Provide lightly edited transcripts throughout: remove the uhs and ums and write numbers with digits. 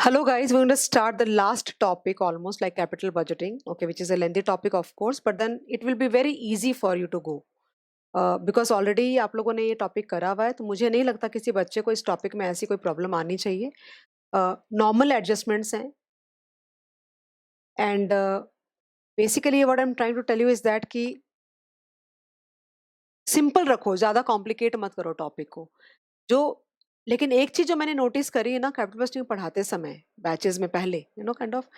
Hello guys, we're going to start the last topic almost like capital budgeting, okay, which is a lengthy topic of course, but then it will be very easy for you to go. Because already आप लोगों ने ये topic करा हुआ है तो मुझे नहीं लगता किसी बच्चे को इस टॉपिक में ऐसी कोई प्रॉब्लम आनी चाहिए. नॉर्मल एडजस्टमेंट्स हैं and basically what I am trying to tell you is that कि सिंपल रखो, ज़्यादा कॉम्प्लिकेट मत करो टॉपिक को. जो लेकिन एक चीज जो मैंने नोटिस करी है ना कैपिटल बजटिंग पढ़ाते समय बैचेस में पहले काइंड ऑफ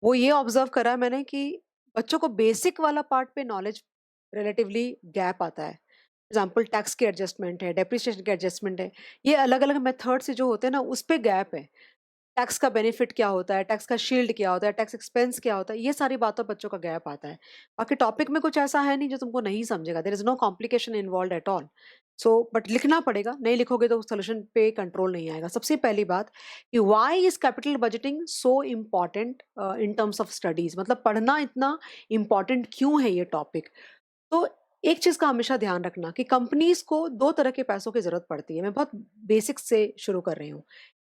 वो ये ऑब्जर्व करा है मैंने कि बच्चों को बेसिक वाला पार्ट पे नॉलेज रिलेटिवली गैप आता है. एग्जाम्पल टैक्स के एडजस्टमेंट है, डेप्रिसिएशन के एडजस्टमेंट है, ये अलग अलग मेथड से जो होते हैं ना उस पे गैप है. टैक्स का बेनिफिट क्या होता है, टैक्स का शील्ड क्या होता है, टैक्स एक्सपेंस क्या होता है, ये सारी बातों बच्चों का गैप आता है. बाकी टॉपिक में कुछ ऐसा है नहीं जो तुमको नहीं समझेगा. There is no complication involve at all. So but लिखना पड़ेगा, नहीं लिखोगे तो सोल्यूशन पे कंट्रोल नहीं आएगा. सबसे पहली बात कि why is capital budgeting so important in terms of studies, मतलब पढ़ना इतना इम्पॉर्टेंट क्यों है ये टॉपिक. तो एक चीज का हमेशा ध्यान रखना कि कंपनीज को दो तरह के पैसों की जरूरत पड़ती है. मैं बहुत बेसिक से शुरू कर रही हूँ.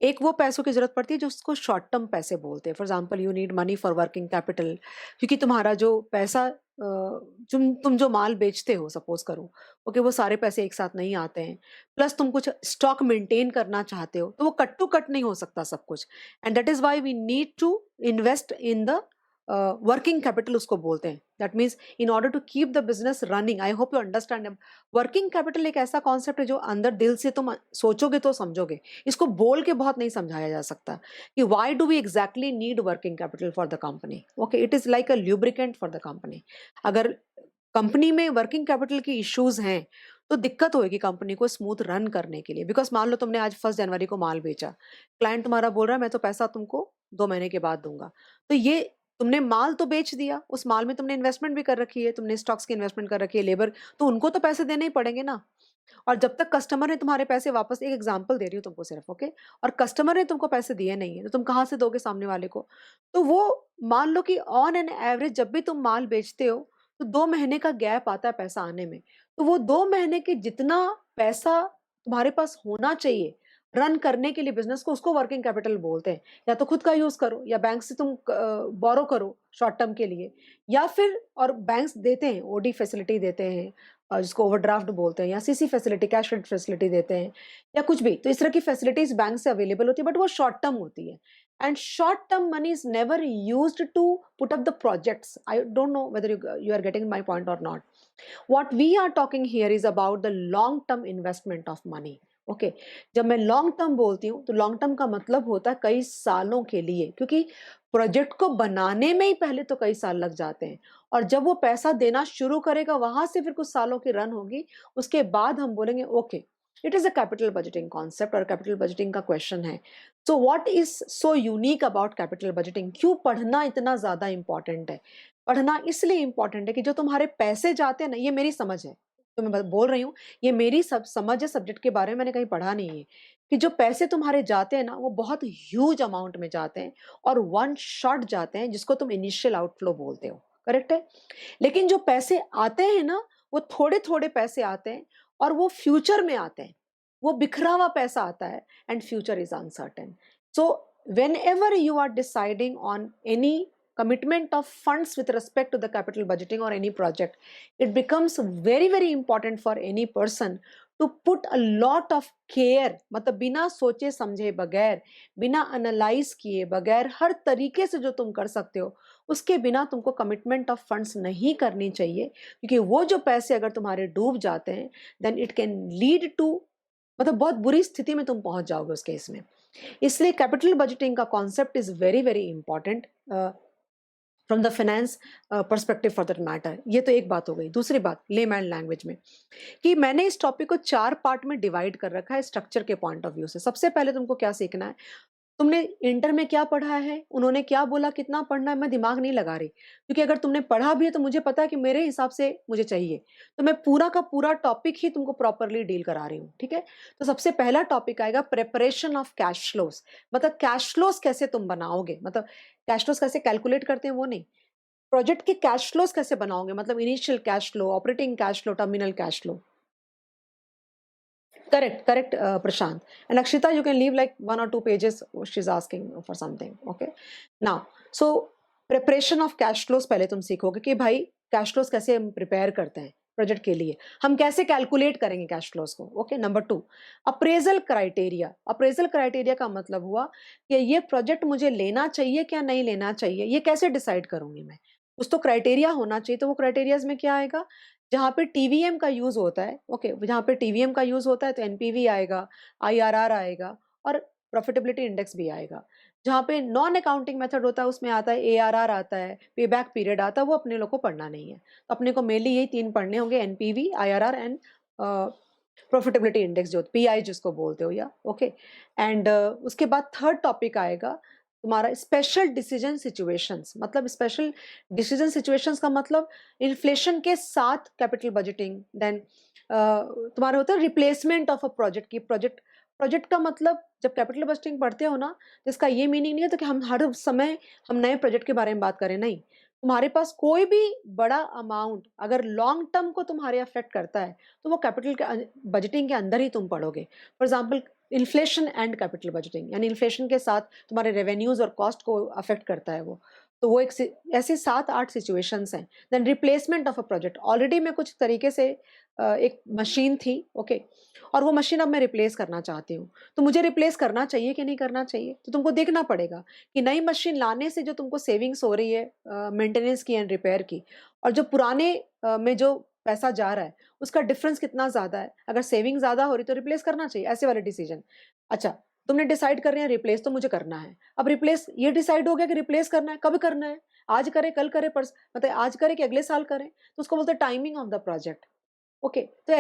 एक वो पैसों की जरूरत पड़ती है जो उसको शॉर्ट टर्म पैसे बोलते हैं. For example you need money for working capital, क्योंकि तुम्हारा जो पैसा तुम जो माल बेचते हो सपोज करो, ओके, वो सारे पैसे एक साथ नहीं आते हैं. प्लस तुम कुछ स्टॉक मेंटेन करना चाहते हो तो वो कट टू कट नहीं हो सकता सब कुछ. And that is why we need to invest in the working capital उसको बोलते हैं. That means in order to keep the business running. I hope you understand. Working capital एक ऐसा कॉन्सेप्ट है जो अंदर दिल से तुम सोचोगे तो समझोगे. इसको बोल के बहुत नहीं समझाया जा सकता कि why do we exactly need working capital for the company. Okay, it is like a lubricant for the company. अगर कंपनी में वर्किंग कैपिटल की इश्यूज हैं तो दिक्कत होगी कंपनी को स्मूथ रन करने के लिए. बिकॉज मान लो तुमने आज 1 जनवरी को माल बेचा, क्लाइंट तुम्हारा बोल रहा है मैं तो पैसा तुमको 2 महीने के बाद दूंगा. तो ये तुमने माल तो बेच दिया, उस माल में तुमने इन्वेस्टमेंट भी कर रखी है, तुमने स्टॉक्स की इन्वेस्टमेंट कर रखी है, लेबर, तो उनको तो पैसे देने ही पड़ेंगे ना. और जब तक कस्टमर ने तुम्हारे पैसे वापस, एक एग्जांपल दे रही हूँ तुमको सिर्फ, ओके, और कस्टमर ने तुमको पैसे दिए नहीं है तो तुम कहाँ से दोगे सामने वाले को. तो वो मान लो कि ऑन एन एवरेज जब भी तुम माल बेचते हो तो 2 महीने का गैप आता है पैसा आने में. तो वो 2 महीने के जितना पैसा तुम्हारे पास होना चाहिए रन करने के लिए बिजनेस को, उसको वर्किंग कैपिटल बोलते हैं. या तो खुद का यूज करो या बैंक से तुम बोरो करो शॉर्ट टर्म के लिए, या फिर, और बैंक्स देते हैं ओडी फैसिलिटी देते हैं, जिसको ओवरड्राफ्ट बोलते हैं, या CC facility, cash credit facility देते हैं, या कुछ भी. तो इस तरह की फैसिलिटीज बैंक से अवेलेबल होती है, बट वो शॉर्ट टर्म होती है. And short term money is never used to put up the projects. I don't know whether you are getting my point or not. what we are talking here is about the long term investment of money. Okay okay. जब मैं long term बोलती हूँ तो long term का मतलब होता है कई सालों के लिए, क्योंकि प्रोजेक्ट को बनाने में ही पहले तो कई साल लग जाते हैं, और जब वो पैसा देना शुरू करेगा वहां से फिर कुछ सालों की रन होगी, उसके बाद हम बोलेंगे okay it is a capital budgeting concept और कैपिटल बजटिंग का क्वेश्चन है. So what is so unique about capital budgeting, क्यों पढ़ना इतना ज्यादा इंपॉर्टेंट है. पढ़ना इसलिए इंपॉर्टेंट है कि जो तुम्हारे पैसे जाते हैं ना, ये मेरी समझ है, तो मैं बोल रही हूँ, ये मेरी सब समझ है सब्जेक्ट के बारे में, मैंने कहीं पढ़ा नहीं है, कि जो पैसे तुम्हारे जाते हैं ना वो बहुत ह्यूज अमाउंट में जाते हैं और वन शॉट जाते हैं, जिसको तुम इनिशियल आउटफ्लो बोलते हो. करेक्ट है. लेकिन जो पैसे आते हैं ना वो थोड़े थोड़े पैसे आते हैं और वो फ्यूचर में आते हैं. वो बिखरा हुआ पैसा आता है and future is uncertain. So whenever you are deciding on any commitment of funds with respect to the capital budgeting or any project, it becomes very very important for any person to put a lot of care. मतलब बिना सोचे समझे बगैर, बिना analyse किए बगैर, हर तरीके से जो तुम कर सकते हो उसके बिना तुमको कमिटमेंट ऑफ फंड्स नहीं करनी चाहिए, क्योंकि वो जो पैसे अगर तुम्हारे डूब जाते हैं then it can lead to, मतलब बहुत बुरी स्थिति में तुम पहुंच जाओगे उस केस में. इसलिए कैपिटल बजटिंग का concept is very very important from the finance perspective for that matter. ये तो एक बात हो गई. दूसरी बात लेमैन लैंग्वेज में, कि मैंने इस टॉपिक को 4 पार्ट में डिवाइड कर रखा है स्ट्रक्चर के पॉइंट ऑफ व्यू से. सबसे पहले तुमको क्या सीखना है, तुमने इंटर में क्या पढ़ा है, उन्होंने क्या बोला, कितना पढ़ना है, मैं दिमाग नहीं लगा रही, क्योंकि अगर तुमने पढ़ा भी है तो मुझे पता है कि मेरे हिसाब से मुझे चाहिए, तो मैं पूरा का पूरा टॉपिक ही तुमको प्रॉपरली डील करा रही हूँ. ठीक है. तो सबसे पहला टॉपिक आएगा प्रेपरेशन ऑफ कैश फ्लोज. मतलब कैश फ्लोज कैसे तुम बनाओगे, मतलब कैश फ्लोज कैसे कैलकुलेट करते हैं वो नहीं, प्रोजेक्ट के कैश फ्लोज कैसे बनाओगे, मतलब initial cash flow, operating cash flow, terminal cash flow. Correct, Prashant. And Akshita, you can leave like 1 or 2 pages. She's asking for something. Okay. Now, so preparation of cash flows पहले तुम सीखोगे कि भाई cash flows कैसे हम prepare करते हैं project के लिए, हम कैसे कैलकुलेट करेंगे कैश फ्लोज को. Okay. Number 2, appraisal criteria. Appraisal criteria का मतलब हुआ कि ये प्रोजेक्ट मुझे लेना चाहिए क्या नहीं लेना चाहिए, ये कैसे डिसाइड करूंगी मैं. कुछ तो क्राइटेरिया होना चाहिए. तो वो क्राइटेरियाज में क्या आएगा, जहाँ पे टीवीएम का यूज होता है. ओके. जहाँ पे टीवीएम का यूज होता है तो एनपीवी आएगा, आईआरआर आएगा और प्रॉफिटेबिलिटी इंडेक्स भी आएगा. जहाँ पे नॉन अकाउंटिंग मेथड होता है उसमें आता है एआरआर आता है, पे बैक पीरियड आता है. वो अपने लोग को पढ़ना नहीं है. तो अपने को मेनली यही 3 पढ़ने होंगे, NPV, IRR and profitability index जो पीआई जिसको बोलते हो, या ओके. एंड उसके बाद थर्ड टॉपिक आएगा तुम्हारा स्पेशल डिसीजन सिचुएशंस. मतलब स्पेशल डिसीजन सिचुएशंस का मतलब इन्फ्लेशन के साथ कैपिटल बजटिंग. देन तुम्हारा होता है रिप्लेसमेंट ऑफ अ प्रोजेक्ट की प्रोजेक्ट का मतलब जब कैपिटल बजटिंग पढ़ते हो ना, तो इसका ये मीनिंग नहीं है तो कि हम हर समय हम नए प्रोजेक्ट के बारे में बात करें. नहीं, तुम्हारे पास कोई भी बड़ा अमाउंट अगर लॉन्ग टर्म को तुम्हारे अफेक्ट करता है तो वो कैपिटल के बजटिंग के अंदर ही तुम पढ़ोगे. For example inflation and capital budgeting, यानी इन्फ्लेशन के साथ तुम्हारे रेवेन्यूज और कॉस्ट को अफेक्ट करता है वो. तो वो एक ऐसे 7-8 सिचुएशंस हैं. Then replacement of a project. Already मैं कुछ तरीके से एक मशीन थी, ओके, और वो मशीन अब मैं रिप्लेस करना चाहती हूँ. तो मुझे रिप्लेस करना चाहिए कि नहीं करना चाहिए, तो तुमको देखना पड़ेगा कि नई मशीन लाने से जो तुमको सेविंग्स हो रही है मेंटेनेंस की एंड रिपेयर की, और जो पुराने में जो पैसा जा रहा है उसका डिफरेंस कितना ज्यादा है. अगर सेविंग ज्यादा हो रही तो रिप्लेस करना चाहिए, ऐसे वाले डिसीजन. अच्छा, तुमने डिसाइड कर रहे हैं रिप्लेस तो मुझे करना है. अब रिप्लेस ये डिसाइड हो गया कि रिप्लेस करना है, कब करना है, आज करे कल करे मतलब आज करे कि अगले साल करें, तो उसको बोलते हैं timing of the project. Okay. तो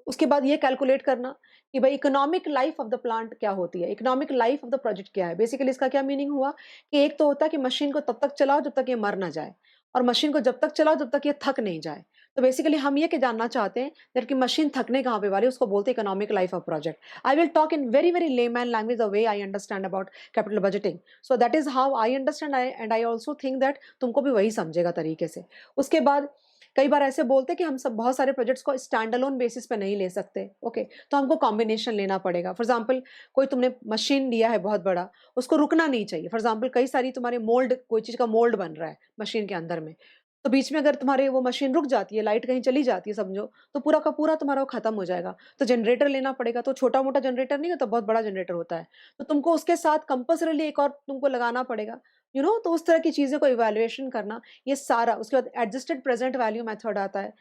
उसके बाद ये कैलकुलेट करना कि भाई economic life of the plant क्या होती है, economic life of the project क्या है. बेसिकली इसका क्या मीनिंग हुआ कि एक तो होता है कि मशीन को तब तक चलाओ जब तक ये मर ना जाए, और मशीन को जब तक चलाओ जब तक ये थक नहीं जाए. तो बेसिकली हम ये जानना चाहते हैं दैट कि मशीन थकने कहाँ पे वाली, उसको बोलते हैं economic life of project. I will talk in very very layman language the way I understand about capital budgeting. So that is how I understand, and I also think that तुमको भी वही समझेगा तरीके से. उसके बाद कई बार ऐसे बोलते हैं कि हम सब बहुत सारे प्रोजेक्ट्स को स्टैंड अलोन बेसिस पे नहीं ले सकते. ओके. तो हमको कॉम्बिनेशन लेना पड़ेगा. फॉर एग्जांपल कोई तुमने मशीन लिया है बहुत बड़ा, उसको रुकना नहीं चाहिए. फॉर एग्जांपल कई सारी तुम्हारे मोल्ड, कोई चीज का मोल्ड बन रहा है मशीन के अंदर में, तो बीच में अगर तुम्हारे वो मशीन रुक जाती है, लाइट कहीं चली जाती है समझो, तो पूरा का पूरा तुम्हारा वो खत्म हो जाएगा. तो जनरेटर लेना पड़ेगा. तो छोटा मोटा जनरेटर नहीं होता, बहुत बड़ा जनरेटर होता है. तो तुमको उसके साथ कंपल्सरीली एक और तुमको लगाना पड़ेगा, तो उस तरह की चीजें को इवैल्यूएशन करना, ये सारा. उसके बाद एडजस्टेड प्रेजेंट वैल्यू मेथड आता है,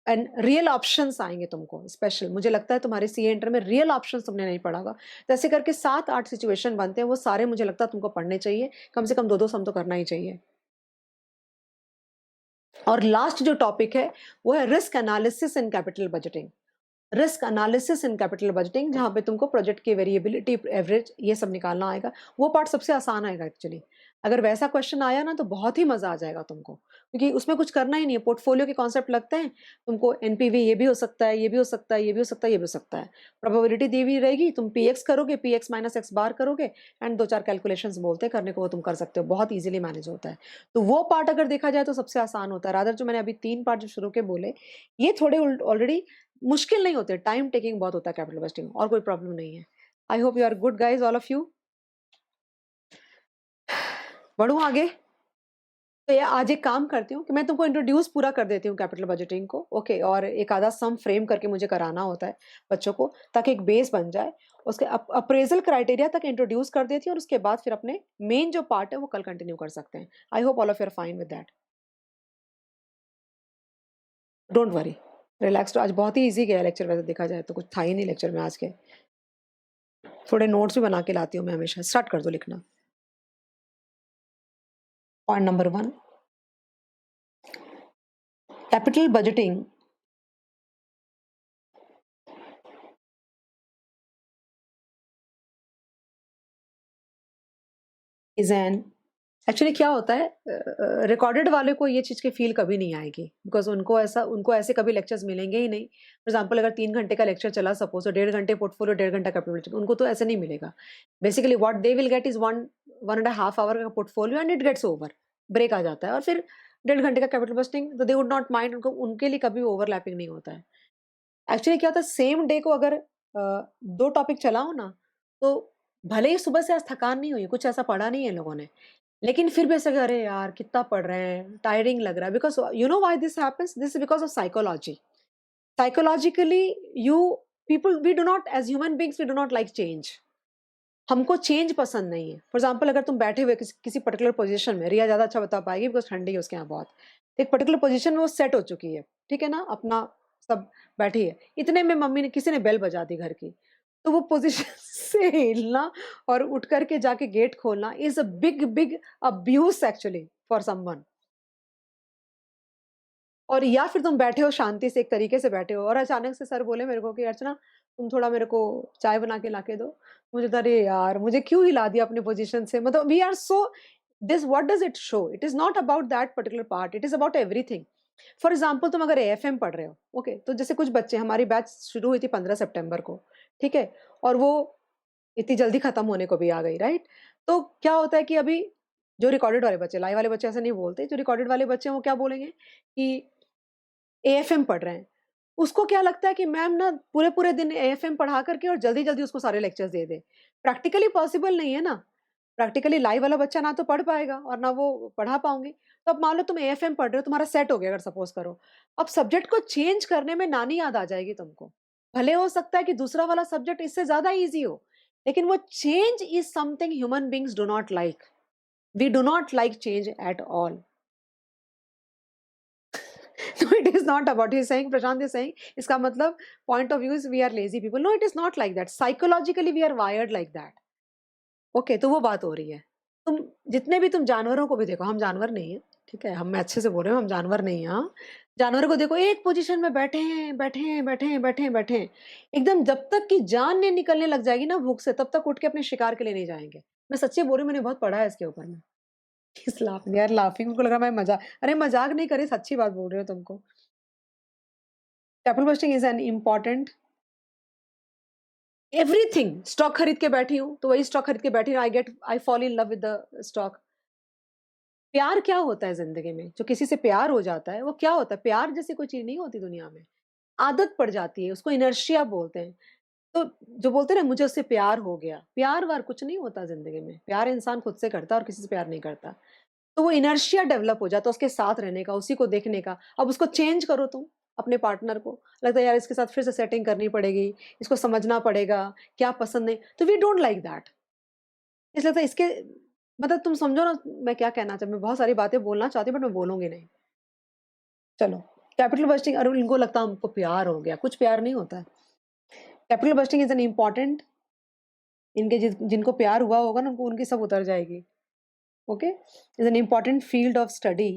एंड रियल ऑप्शंस आएंगे तुमको. स्पेशल मुझे लगता है तुम्हारे सीए इंटर में रियल ऑप्शंस तुमने नहीं पढ़ा होगा. तो ऐसे करके 7-8 सिचुएशन बनते हैं, वो सारे मुझे लगता है तुमको पढ़ने चाहिए. कम से कम 2-2 सम तो करना ही चाहिए. और लास्ट जो टॉपिक है वो है risk analysis in capital budgeting. Risk analysis in capital budgeting, जहाँ पे तुमको प्रोजेक्ट की वेरिएबिलिटी, एवरेज, ये सब निकालना आएगा. वो पार्ट सबसे आसान आएगा एक्चुअली. अगर वैसा क्वेश्चन आया ना तो बहुत ही मजा आ जाएगा तुमको, क्योंकि उसमें कुछ करना ही नहीं है. पोर्टफोलियो के कॉन्सेप्ट लगते हैं तुमको. एनपीवी ये भी हो सकता है, ये भी हो सकता है, ये भी हो सकता है, ये भी हो सकता है. प्रोबेबिलिटी दी हुई रहेगी, तुम पीएक्स करोगे, पीएक्स माइनस एक्स बार करोगे, एंड 2-4 कैलकुलेशंस बोलते हैं करने को, वो तुम कर सकते हो. बहुत इजीली मैनेज होता है. तो वो पार्ट अगर देखा जाए तो सबसे आसान होता है. रादर जो मैंने अभी 3 पार्ट जो शुरू के बोले, ये थोड़े ऑलरेडी मुश्किल नहीं होते, टाइम टेकिंग बहुत होता है कैपिटल बजटिंग, और कोई प्रॉब्लम नहीं है. I hope you are good guys, all of you. बढ़ूं आगे. तो ये आज एक काम करती हूँ कि मैं तुमको इंट्रोड्यूस पूरा कर देती हूँ कैपिटल बजटिंग को. ओके. और एक आधा सम फ्रेम करके मुझे कराना होता है बच्चों को, ताकि एक बेस बन जाए. उसके अप्रेजल क्राइटेरिया तक इंट्रोड्यूस कर देती हूँ, और उसके बाद फिर अपने मेन जो पार्ट है वो कल कंटिन्यू कर सकते हैं. I hope all of you are fine with that. Don't worry, relax. आज बहुत ही ईजी गया लेक्चर, वैसे देखा जाए तो कुछ था ही नहीं लेक्चर में आज के. थोड़े नोट्स भी बना के लाती हूँ मैं हमेशा. स्टार्ट कर दो लिखना. Point number 1, capital budgeting is an, actually क्या होता है, रिकॉर्डेड वाले को ये चीज़ की फील कभी नहीं आएगी, बिकॉज उनको ऐसे कभी लेक्चर्स मिलेंगे ही नहीं. फॉर एग्जांपल अगर 3 घंटे का लेक्चर चला सपोज, तो 1.5 घंटे पोर्टफोलियो, 1.5 घंटा कैपिटल, उनको तो ऐसे नहीं मिलेगा. Basically what they will get is 1.5 hour का portfolio, and it gets over, break आ जाता है, और फिर 1.5 घंटे का कैपिटल बस्टिंग. तो दे वुड नॉट माइंड, उनके लिए कभी ओवरलैपिंग नहीं होता है. एक्चुअली क्या होता है, सेम डे को अगर 2 टॉपिक चलाओ ना, तो भले ही सुबह से आज थकान नहीं हुई, कुछ ऐसा पढ़ा नहीं है लोगों ने, लेकिन फिर भी ऐसा कि अरे यार कितना पढ़ रहे हैं, टायरिंग लग रहा है, because you know why this happens? This is because of psychology. Psychologically you people we do not as human beings we do not like change. हमको चेंज पसंद नहीं है। फॉर एग्ज़ाम्पल अगर तुम बैठे हुए किसी पर्टिकुलर पोज़ीशन में, रिया ज़्यादा अच्छा बता पाएगी बिकॉज़ ठंडी है उसके यहाँ बहुत। एक पर्टिकुलर पोज़ीशन में वो सेट हो चुकी है, ठीक है ना? अपना सब बैठी है। इतने में मम्मी ने किसी ने बेल बजा दी घर की। तो वो पोज़ीशन से हिलना और उठ कर के जाके गेट खोलना is a big, big abuse actually for someone. और या फिर तुम बैठे हो शांति से एक तरीके से बैठे हो और अचानक से सर बोले मेरे को कि अर्चना तुम थोड़ा मेरे को चाय बना के लाके दो। मुझे तो अरे यार मुझे क्यों हिला दिया अपनी पोजीशन से, मतलब we are so this what does it show? It is not about that particular part, it is about everything. For example तुम अगर एएफएम पढ़ रहे हो, ओके, तो जैसे कुछ बच्चे, हमारी बैच शुरू हुई थी 15 सितंबर को, ठीक है, और वो इतनी जल्दी खत्म होने को भी आ गई, राइट? तो क्या होता है कि अभी जो रिकॉर्डेड वाले बच्चे, लाइव वाले बच्चे ऐसा नहीं बोलते, जो रिकॉर्डेड वाले बच्चे हैं वो क्या बोलेंगे कि एएफएम पढ़ रहे हैं। उसको क्या लगता है कि मैम ना पूरे-पूरे दिन एएफएम पढ़ा करके और जल्दी-जल्दी उसको सारे लेक्चर्स दे दे। प्रैक्टिकली पॉसिबल नहीं है ना। प्रैक्टिकली लाइव वाला बच्चा ना तो पढ़ पाएगा और ना वो पढ़ा पाओगे। तो अब मान लो तुम एएफएम पढ़ रहे हो, तुम्हारा सेट हो गया अगर सपोज़ करो। अब सब्जेक्ट को चेंज करने में नानी याद आ जाएगी तुमको। भले हो सकता है कि दूसरा वाला सब्जेक्ट इससे ज़्यादा ईज़ी हो, लेकिन वो change is something human beings do not like. We do not like change at all. No, it is not about, he's saying, Prashant is saying, इसका मतलब point of view is we are lazy people. No, it is not like that. Psychologically we are wired like that. Okay, तो वो बात हो रही है। तुम जितने भी तुम जानवरों को भी देखो, हम जानवर नहीं हैं, ठीक है? हम मैं अच्छे से बोल रही हूँ, हम जानवर नहीं हैं, हाँ। जानवरों को देखो एक पोज़ीशन में बैठे हैं, बैठे हैं, बैठे हैं, बैठे हैं, बैठे हैं। एकदम जब तक कि जान नहीं निकलने लग जाएगी ना भूख से, तब तक उठ के अपने शिकार के लिए नहीं जाएँगे। मैं सच्ची बोल रही हूँ, मैंने बहुत पढ़ा है इसके ऊपर में। किस लाफिंग यार, लाफिंग उनको लगा मैं अरे मज़ाक नहीं कर रही, सच्ची बात बोल रही हूँ तुमको। Capital budgeting is an important everything. Stock खरीद के बैठी हूँ, तो वही स्टॉक खरीद के बैठी हूँ, I fall in love with the stock. प्यार क्या होता है ज़िंदगी में? जो किसी से प्यार हो जाता है, वो क्या होता है? प्यार जैसी कोई चीज़ नहीं होती दुनिया में। आदत पड़ जाती है, उसको इनर्शिया बोलते हैं। तो जो बोलते हैं ना मुझे उससे प्यार हो गया, प्यार-व्यार कुछ नहीं होता ज़िंदगी में। प्यार इंसान खुद से करता है और किसी से प्यार नहीं करता। तो वो इनर्शिया डेवलप हो जाता है उसके साथ रहने का, उसी को देखने का। अब उसको चेंज करो तुम, अपने पार्टनर को, लगता है यार इसके साथ फिर से सेटिंग करनी पड़ेगी, इसको समझना पड़ेगा, क्या पसंद नहीं, तो वी डोंट लाइक दैट। इसलिए लगता है इसके मतलब तुम समझो ना मैं क्या कहना चाह मैं बहुत सारी बातें बोलना चाहती हूँ बट मैं बोलूँगी नहीं। चलो, कैपिटल बस्टिंग, अरे इनको लगता है हमको प्यार हो गया, कुछ प्यार नहीं होता है। Capital budgeting is an important, इनके जिनको प्यार हुआ होगा ना उनको उनकी सब उतर जाएगी, okay? Is an important field of study.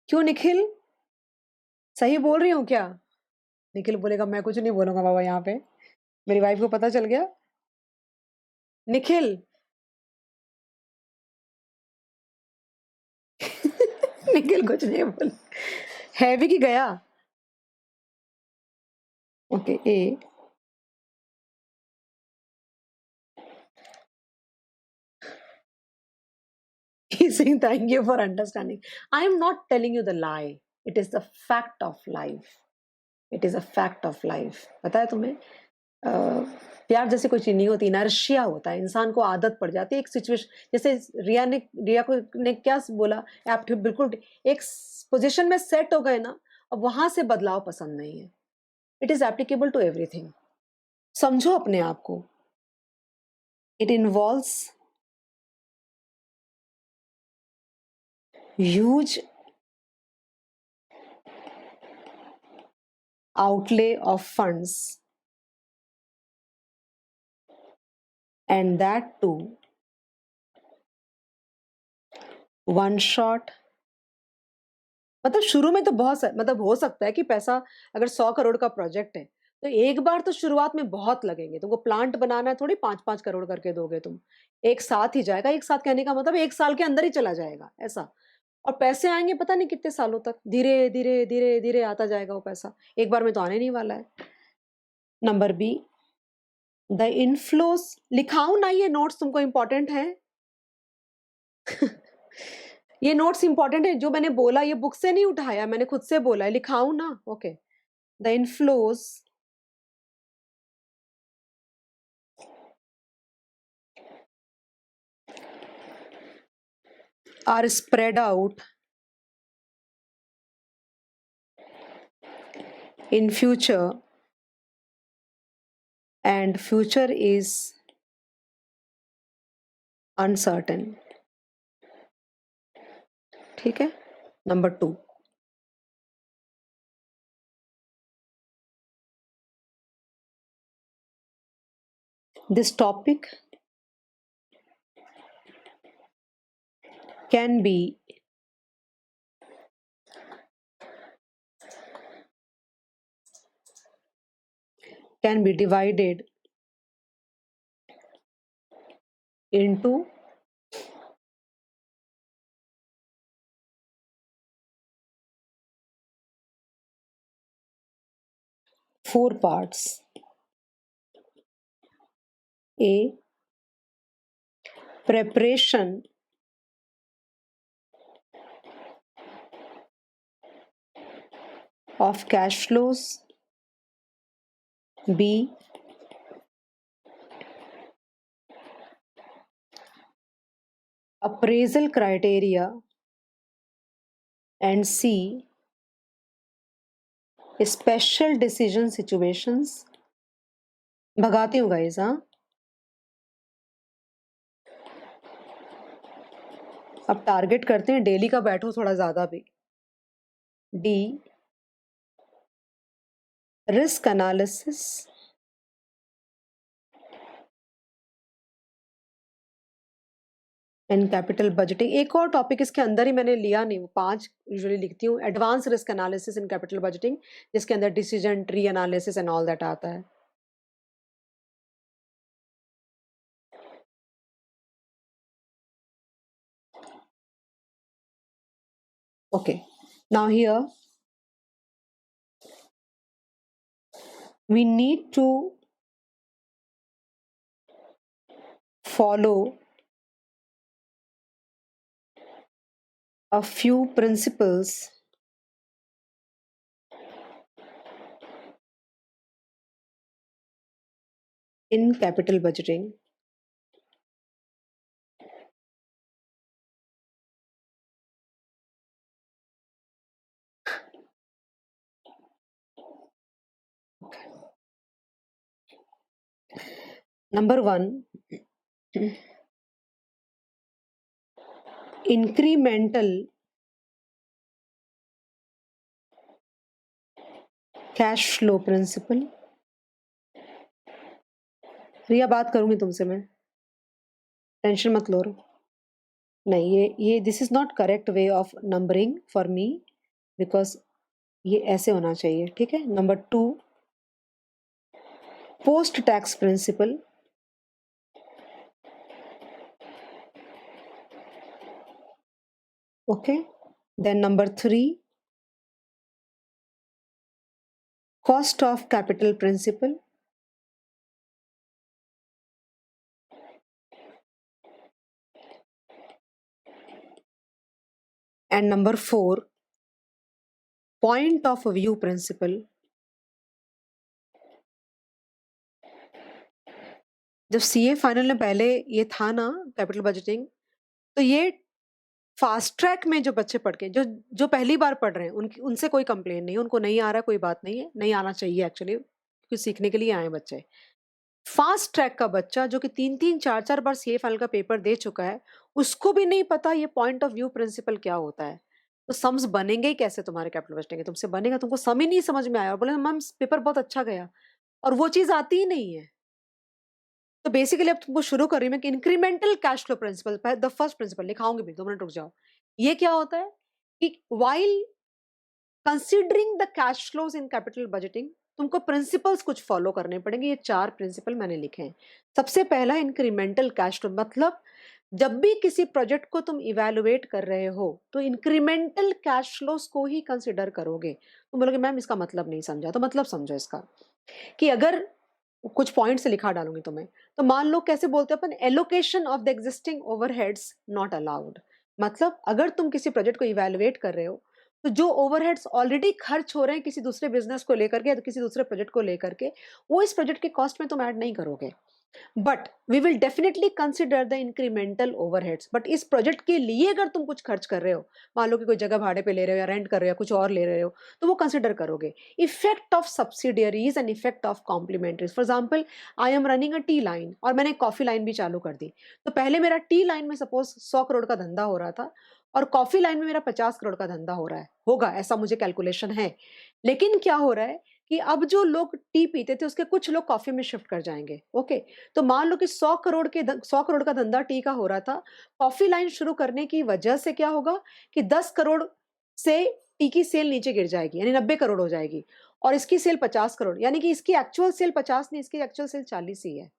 क्यों निखिल? सही बोल रही हूँ क्या? निखिल बोलेगा मैं कुछ नहीं बोलूँगा बाबा यहाँ पे। मेरी वाइफ़ को पता चल गया। निखिल निखिल कुछ नहीं बोल है भी कि गया? Okay, A he's saying thank you for understanding. I am not telling you the lie. It is the fact of life. It is a fact of life. पता है तुम्हें? अ, प्यार जैसी कोई चीज़ नहीं होती, इनर्शिया होता है, इंसान को आदत पड़ जाती है एक सिचुएशन। जैसे रिया को ने क्या बोला, आप बिल्कुल एक पोजीशन में सेट हो गए ना, अब वहां से बदलाव पसंद नहीं है। It is applicable to everything. समझो अपने आप को। It involves huge outlay of funds, and that too one shot। मतलब शुरू में तो मतलब हो सकता है कि पैसा अगर 100 करोड़ का प्रोजेक्ट है तो एक बार तो शुरुआत में बहुत लगेंगे। तुमको प्लांट बनाना है, थोड़ी 5-5 करोड़ करके दोगे तुम। एक साथ ही जाएगा, एक साथ कहने का मतलब एक साल के अंदर ही चला जाएगा ऐसा। और पैसे आएंगे पता नहीं कितने सालों तक, धीरे धीरे धीरे धीरे आता जाएगा वो पैसा, एक बार में तो आने नहीं वाला है। Number B, the inflows. लिखाऊं ना ये नोट्स तुमको इंपॉर्टेंट है? ये नोट्स इंपॉर्टेंट है, जो मैंने बोला ये बुक से नहीं उठाया, मैंने खुद से बोला है, लिखाऊं ना? Okay. the inflows are spread out in future and future is uncertain. ठीक है. Number 2, this topic can be divided into 4 parts. A, preparation of cash flows. B, appraisal criteria. And C, special decision situations. भगाती हूँ guys. हाँ, अब target करते हैं daily का, बैठो थोड़ा ज्यादा भी. D, risk analysis and capital budgeting. एक और टॉपिक इसके अंदर ही मैंने लिया नहीं, वो 5 यूजुअली लिखती हूँ. Advance risk analysis and capital budgeting, जिसके अंदर decision tree analysis and all that आता है. Okay, now here we need to follow a few principles in capital budgeting. Number 1, incremental cash flow principle. रिया, बात करूंगी तुमसे मैं, टेंशन मत लो. नहीं, ये this is not correct way of numbering for me, because ये ऐसे होना चाहिए. ठीक है. Number 2, post tax principle. Okay, then number 3, cost of capital principle. And number 4, point of view principle. जब सीए फाइनल में पहले ये था ना कैपिटल बजटिंग, तो ये फास्ट ट्रैक में जो बच्चे पढ़ के जो पहली बार पढ़ रहे हैं उनसे कोई कंप्लेन नहीं, उनको नहीं आ रहा, कोई बात नहीं है, नहीं आना चाहिए एक्चुअली, क्योंकि सीखने के लिए आए बच्चे. फास्ट ट्रैक का बच्चा जो कि 3-3, 4-4 बार सीए फाइनल का पेपर दे चुका है, उसको भी नहीं पता ये पॉइंट ऑफ व्यू प्रिंसिपल क्या होता है. तो सम्स बनेंगे ही कैसे तुम्हारे कैपिटल बजटिंग के? तुमसे बनेगा, तुमको सम ही नहीं समझ में आया और बोले मैम पेपर बहुत अच्छा गया, और वो चीज आती ही नहीं है. तो बेसिकली अब तुमको शुरू कर रही हूँ मैं कि incremental cash flow principle, the first principle लिखाऊंगी भी, 2 मिनट रुक जाओ. ये क्या होता है कि while considering the cash flows in capital budgeting, तुमको प्रिंसिपल्स कुछ फॉलो करने पड़ेंगे. ये 4 प्रिंसिपल मैंने लिखे हैं. सबसे पहला इंक्रीमेंटल कैश फ्लो, मतलब जब भी किसी प्रोजेक्ट को तुम इवेलुएट कर रहे हो तो इंक्रीमेंटल कैश फ्लोज को ही कंसिडर करोगे. तुम बोलोगे मैम इसका मतलब नहीं समझा, तो मतलब समझो इसका कि अगर कुछ पॉइंट से लिखा डालूंगी तुम्हें, तो मान लो कैसे बोलते हैं अपन, allocation of the existing overheads not allowed. मतलब अगर तुम किसी प्रोजेक्ट को इवेलुएट कर रहे हो तो जो ओवरहेड्स ऑलरेडी खर्च हो रहे हैं किसी दूसरे बिजनेस को लेकर के या तो किसी दूसरे प्रोजेक्ट को लेकर के, वो इस प्रोजेक्ट के कॉस्ट में तुम ऐड नहीं करोगे। But we will definitely consider the incremental overheads. But इस प्रोजेक्ट के लिए अगर तुम कुछ खर्च कर रहे हो, मान लो कि कोई जगह भाड़े पे ले रहे हो या रेंट कर रहे हो या कुछ और ले रहे हो, तो वो कंसिडर करोगे। Effect of subsidiaries and effect of complementaries. For example, I am running a tea line और मैंने कॉफी लाइन भी चालू कर दी। तो पहले मेरा टी लाइन में सपोज 100 करोड़ का धंधा हो रहा था और कॉफी लाइन में मेरा 50 करोड़ का धंधा हो रहा है, होगा ऐसा मुझे कैलकुलेशन है। लेकिन क्या हो रहा है कि अब जो लोग टी पीते थे उसके कुछ लोग कॉफी में शिफ्ट कर जाएंगे। ओके, तो मान लो कि 100 करोड़ का धंधा टी का हो रहा था। कॉफी लाइन शुरू करने की वजह से क्या होगा कि 10 करोड़ से टी की सेल नीचे गिर जाएगी, यानी 90 करोड़ हो जाएगी। और इसकी सेल 50 करोड़, यानी कि इसकी एक्चुअल सेल 50 नहीं, इसकी एक्चुअल सेल 40 ही है।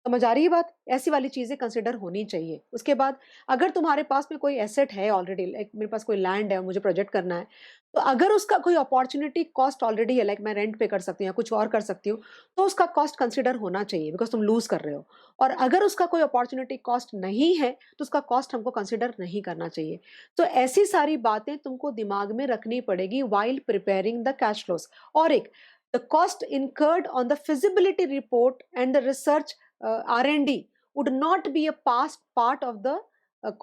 समझ आ रही है बात? ऐसी वाली चीजें कंसिडर होनी चाहिए। उसके बाद अगर तुम्हारे पास में कोई एसेट है ऑलरेडी, लाइक मेरे पास कोई लैंड है, मुझे प्रोजेक्ट करना है, तो अगर उसका कोई अपॉर्चुनिटी कॉस्ट ऑलरेडी है, लाइक मैं रेंट पे कर सकती हूँ या कुछ और कर सकती हूँ, तो उसका कॉस्ट कंसिडर होना चाहिए, बिकॉज तुम लूज कर रहे हो। और अगर उसका कोई अपॉर्चुनिटी कॉस्ट नहीं है तो उसका कॉस्ट हमको कंसिडर नहीं करना चाहिए। तो ऐसी सारी बातें तुमको दिमाग में रखनी पड़ेगी while preparing the cash flows. और एक, the cost incurred on the feasibility report and the research R&D would not be a past part of the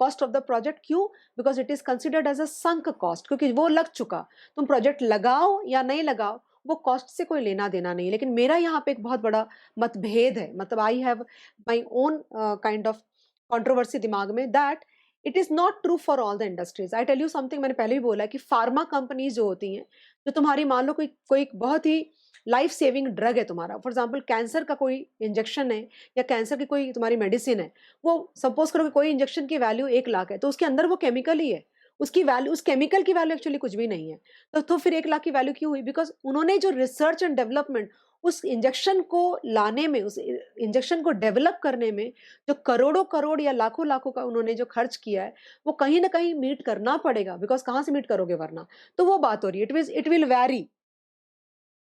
cost of the project। क्यों? Because it is considered as a sunk cost, क्योंकि वो लग चुका। तुम project लगाओ या नहीं लगाओ, वो कॉस्ट से कोई लेना देना नहीं। लेकिन मेरा यहाँ पे एक बहुत बड़ा मतभेद है, मतलब I have my own kind of controversy दिमाग में, that it is not true for all the industries. I tell you something, मैंने पहले भी बोला है कि फार्मा कंपनीज जो होती हैं, जो तुम्हारी मान लो कोई कोई बहुत ही लाइफ सेविंग ड्रग है तुम्हारा, फॉर एग्जाम्पल कैंसर का कोई इंजेक्शन है या कैंसर की कोई तुम्हारी मेडिसिन है, वो सपोज करो कि कोई इंजेक्शन की वैल्यू 1 लाख है, तो उसके अंदर वो केमिकल ही है, उसकी वैल्यू, उस केमिकल की वैल्यू एक्चुअली कुछ भी नहीं है। तो फिर 1 लाख की वैल्यू क्यों हुई? बिकॉज उन्होंने जो रिसर्च एंड डेवलपमेंट उस इंजेक्शन को लाने में, उस इंजेक्शन को डेवलप करने में जो करोड़ों करोड़ या लाखों लाखों का उन्होंने जो खर्च किया है, वो कहीं ना कहीं मीट करना पड़ेगा, बिकॉज कहाँ से मीट करोगे वरना। तो वो बात हो रही है, it will vary.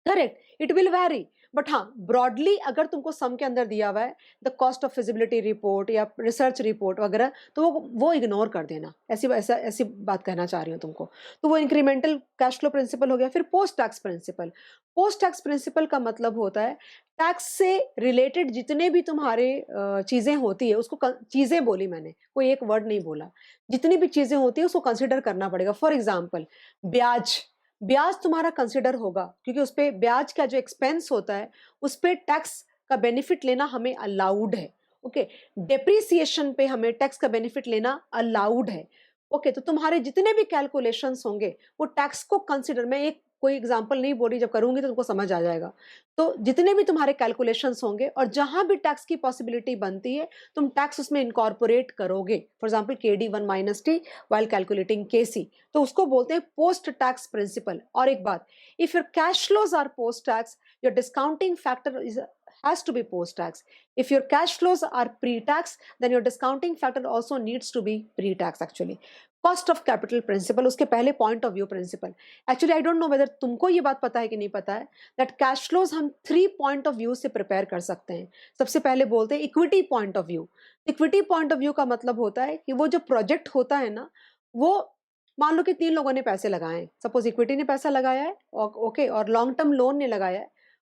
Correct, it will vary. But हाँ, ब्रॉडली अगर तुमको सम के अंदर दिया हुआ है the cost of feasibility report या रिसर्च रिपोर्ट वगैरह, तो वो इग्नोर कर देना। ऐसी बात कहना चाह रही हूँ तुमको। तो वो इंक्रीमेंटल कैश फ्लो प्रिंसिपल हो गया। फिर post tax principle. Post tax principle का मतलब होता है टैक्स से रिलेटेड जितने भी तुम्हारे चीजें होती है, उसको चीजें बोली मैंने, कोई एक वर्ड नहीं बोला, जितनी भी चीजें होती है उसको कंसिडर करना पड़ेगा। फॉर एग्जाम्पल, ब्याज। ब्याज तुम्हारा कंसिडर होगा, क्योंकि उस पे ब्याज का जो एक्सपेंस होता है उस पे टैक्स का बेनिफिट लेना हमें अलाउड है। ओके, डेप्रिसिएशन पे हमें टैक्स का बेनिफिट लेना अलाउड है। ओके, तो तुम्हारे जितने भी कैलकुलेशंस होंगे वो टैक्स को कंसिडर, मैं एक कोई एग्जांपल नहीं बोल रही, जब करूंगी तो तुमको समझ आ जाएगा। तो जितने भी तुम्हारे कैलकुलेशंस होंगे और जहां भी टैक्स की पॉसिबिलिटी बनती है, तुम टैक्स उसमें इनकॉर्पोरेट करोगे। For example KD1 - T while calculating KC, तो उसको बोलते हैं पोस्ट टैक्स प्रिंसिपल। और एक बात, if your cash flows R post tax, your discounting factor is has to be post tax. If your cash flows are pre tax, then your discounting factor also needs to be pre tax actually। Cost of capital principle, उसके पहले point of view principle. Actually I don't know whether तुमको ये बात पता है कि नहीं पता है, दैट कैश फ्लोज हम 3 पॉइंट ऑफ व्यू से प्रिपेयर कर सकते हैं। सबसे पहले बोलते हैं equity point of view. Equity point of view का मतलब होता है कि वो जो प्रोजेक्ट होता है ना, वो मान लो कि 3 लोगों ने पैसे लगाए हैं, सपोज इक्विटी ने पैसा लगाया है और ओके, और लॉन्ग टर्म लोन ने लगाया है,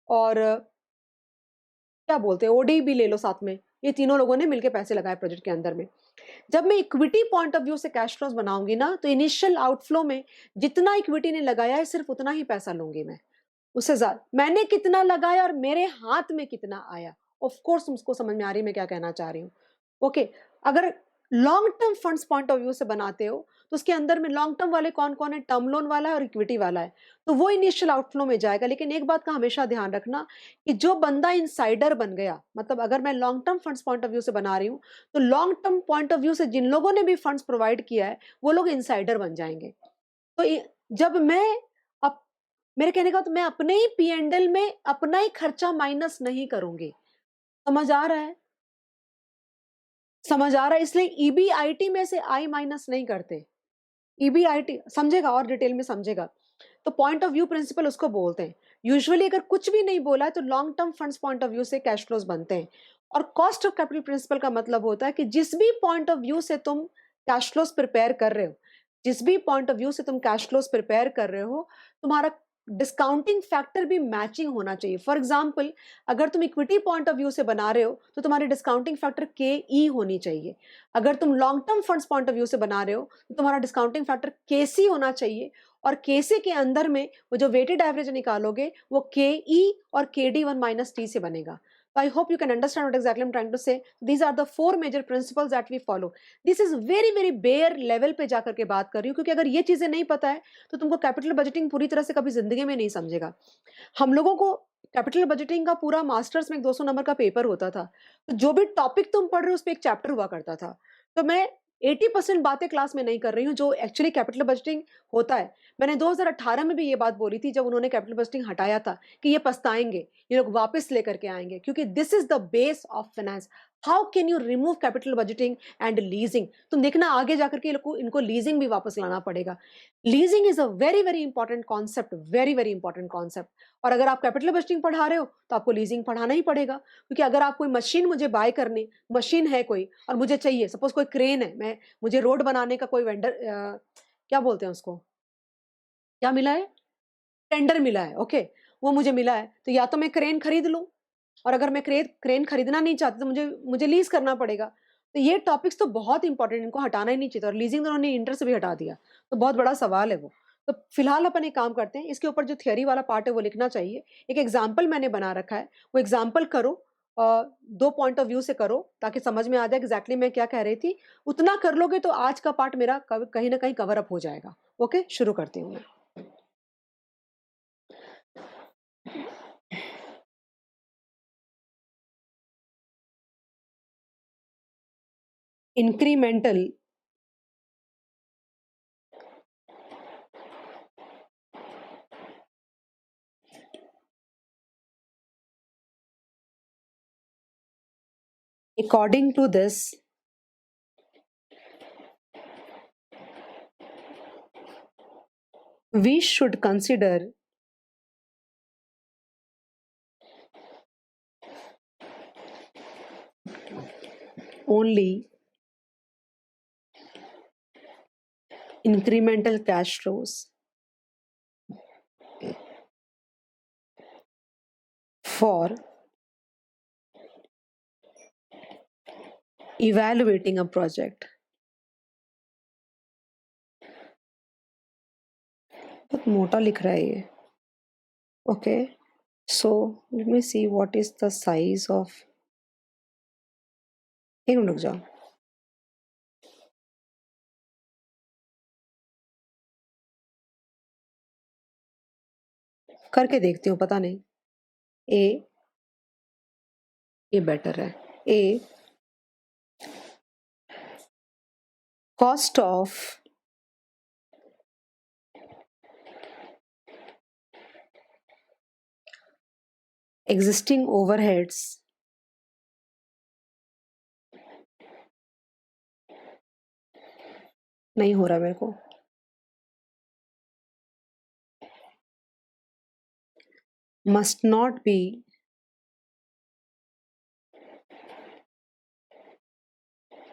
और क्या बोलते हैं ओडी भी ले लो साथ में, ये तीनों लोगों ने मिलकर पैसे लगाए प्रोजेक्ट के अंदर में। जब मैं इक्विटी पॉइंट ऑफ व्यू से कैश फ्लोज बनाऊंगी ना, तो इनिशियल आउटफ्लो में जितना इक्विटी ने लगाया है सिर्फ उतना ही पैसा लूंगी मैं, उससे ज्यादा मैंने कितना लगाया और मेरे हाथ में कितना आया। ऑफ कोर्स तुमको समझ में आ रही है मैं क्या कहना चाह रही हूँ। ओके, अगर long term funds point of view से बनाते हो तो उसके अंदर में लॉन्ग टर्म वाले कौन कौन है, टर्म लोन वाला है और इक्विटी वाला है, तो वो इनिशियल आउटफ्लो में जाएगा। लेकिन एक बात का हमेशा ध्यान रखना कि जो बंदा इनसाइडर बन गया, मतलब अगर मैं long term funds point of view से बना रही हूँ, तो long term point of view से जिन लोगों ने भी फंड्स प्रोवाइड किया है वो लोग इनसाइडर बन जाएंगे। तो जब मैं अप, मेरे कहने का तो मैं अपने ही P&L में अपना ही खर्चा माइनस नहीं करूंगी। समझ आ रहा है? समझ आ रहा है? इसलिए EBIT में से I माइनस नहीं करते। EBIT समझेगा और डिटेल में समझेगा। तो पॉइंट ऑफ व्यू प्रिंसिपल उसको बोलते हैं। यूजुअली अगर कुछ भी नहीं बोला है तो long term funds point of view से कैश फ्लोज बनते हैं। और कॉस्ट ऑफ कैपिटल प्रिंसिपल का मतलब होता है कि जिस भी पॉइंट ऑफ व्यू से तुम कैश फ्लोज प्रिपेयर कर रहे हो, जिस भी पॉइंट ऑफ व्यू से तुम कैश फ्लोज प्रिपेयर कर रहे हो, तुम्हारा डिस्काउंटिंग फैक्टर भी मैचिंग होना चाहिए। फॉर एग्जाम्पल, अगर तुम इक्विटी पॉइंट ऑफ व्यू से बना रहे हो तो तुम्हारी डिस्काउंटिंग फैक्टर के ई होनी चाहिए। अगर तुम long term funds point of view से बना रहे हो तो तुम्हारा डिस्काउंटिंग फैक्टर के सी होना चाहिए, और के सी के अंदर में वो जो वेटेड एवरेज निकालोगे वो के ई और के डी वन माइनस टी से बनेगा। So I hope you can understand what exactly I'm trying to say. These are the four major principles that we follow. This is very very bare level पे जाकर के बात कर रही हूँ, क्योंकि अगर ये चीजें नहीं पता है तो तुमको कैपिटल बजटिंग पूरी तरह से कभी जिंदगी में नहीं समझेगा। हम लोगों को कैपिटल बजटिंग का पूरा मास्टर्स में एक 200 नंबर का पेपर होता था, तो जो भी टॉपिक तुम पढ़ रहे हो उस पर एक चैप्टर हुआ करता था। तो मैं 80% बातें क्लास में नहीं कर रही हूँ जो एक्चुअली कैपिटल बजटिंग होता है। मैंने 2018 में भी ये बात बोली थी जब उन्होंने कैपिटल बजटिंग हटाया था कि ये पछताएंगे, ये लोग वापस लेकर के आएंगे, क्योंकि this is the base of finance. How can you remove capital budgeting and leasing? तुम देखना आगे जाकर के इनको लीजिंग भी वापस लाना पड़ेगा। Leasing is a very very important concept, very very important concept. और अगर आप कैपिटल बजटिंग पढ़ा रहे हो तो आपको लीजिंग पढ़ाना ही पड़ेगा, क्योंकि अगर आप कोई मशीन मुझे बाय करनी, मशीन है कोई और मुझे चाहिए, सपोज कोई क्रेन है, मैं मुझे रोड बनाने का कोई वेंडर, क्या बोलते हैं उसको, क्या मिला है, टेंडर मिला है, ओके, वो मुझे मिला है, तो या तो मैं क्रेन खरीद लूं, और अगर मैं क्रेन खरीदना नहीं चाहती तो मुझे मुझे लीज करना पड़ेगा। तो ये टॉपिक्स तो बहुत इंपॉर्टेंट, इनको हटाना ही नहीं चाहिए था, और लीजिंग तो उन्होंने इंटर से भी हटा दिया, तो बहुत बड़ा सवाल है वो। तो फिलहाल अपन एक काम करते हैं, इसके ऊपर जो थियरी वाला पार्ट है वो लिखना चाहिए। एक एग्जाम्पल मैंने बना रखा है, वो एग्जाम्पल करो, दो पॉइंट ऑफ व्यू से करो ताकि समझ में आ जाए एग्जैक्टली मैं क्या कह रही थी। उतना कर लोगे तो आज का पार्ट मेरा कहीं ना कहीं कवर अप हो जाएगा। ओके, शुरू करती हूँ मैं। Incremental according to this, we should consider only incremental cash flows for evaluating a project. बहुत मोटा लिख रहा है ये। Okay, so let me see what is the size of, एक मिनट रुक जाओ, करके देखती हूँ, पता नहीं। ए, ये बेटर है। ए, कॉस्ट ऑफ एग्जिस्टिंग ओवरहेड्स नहीं हो रहा मेरे को, must not be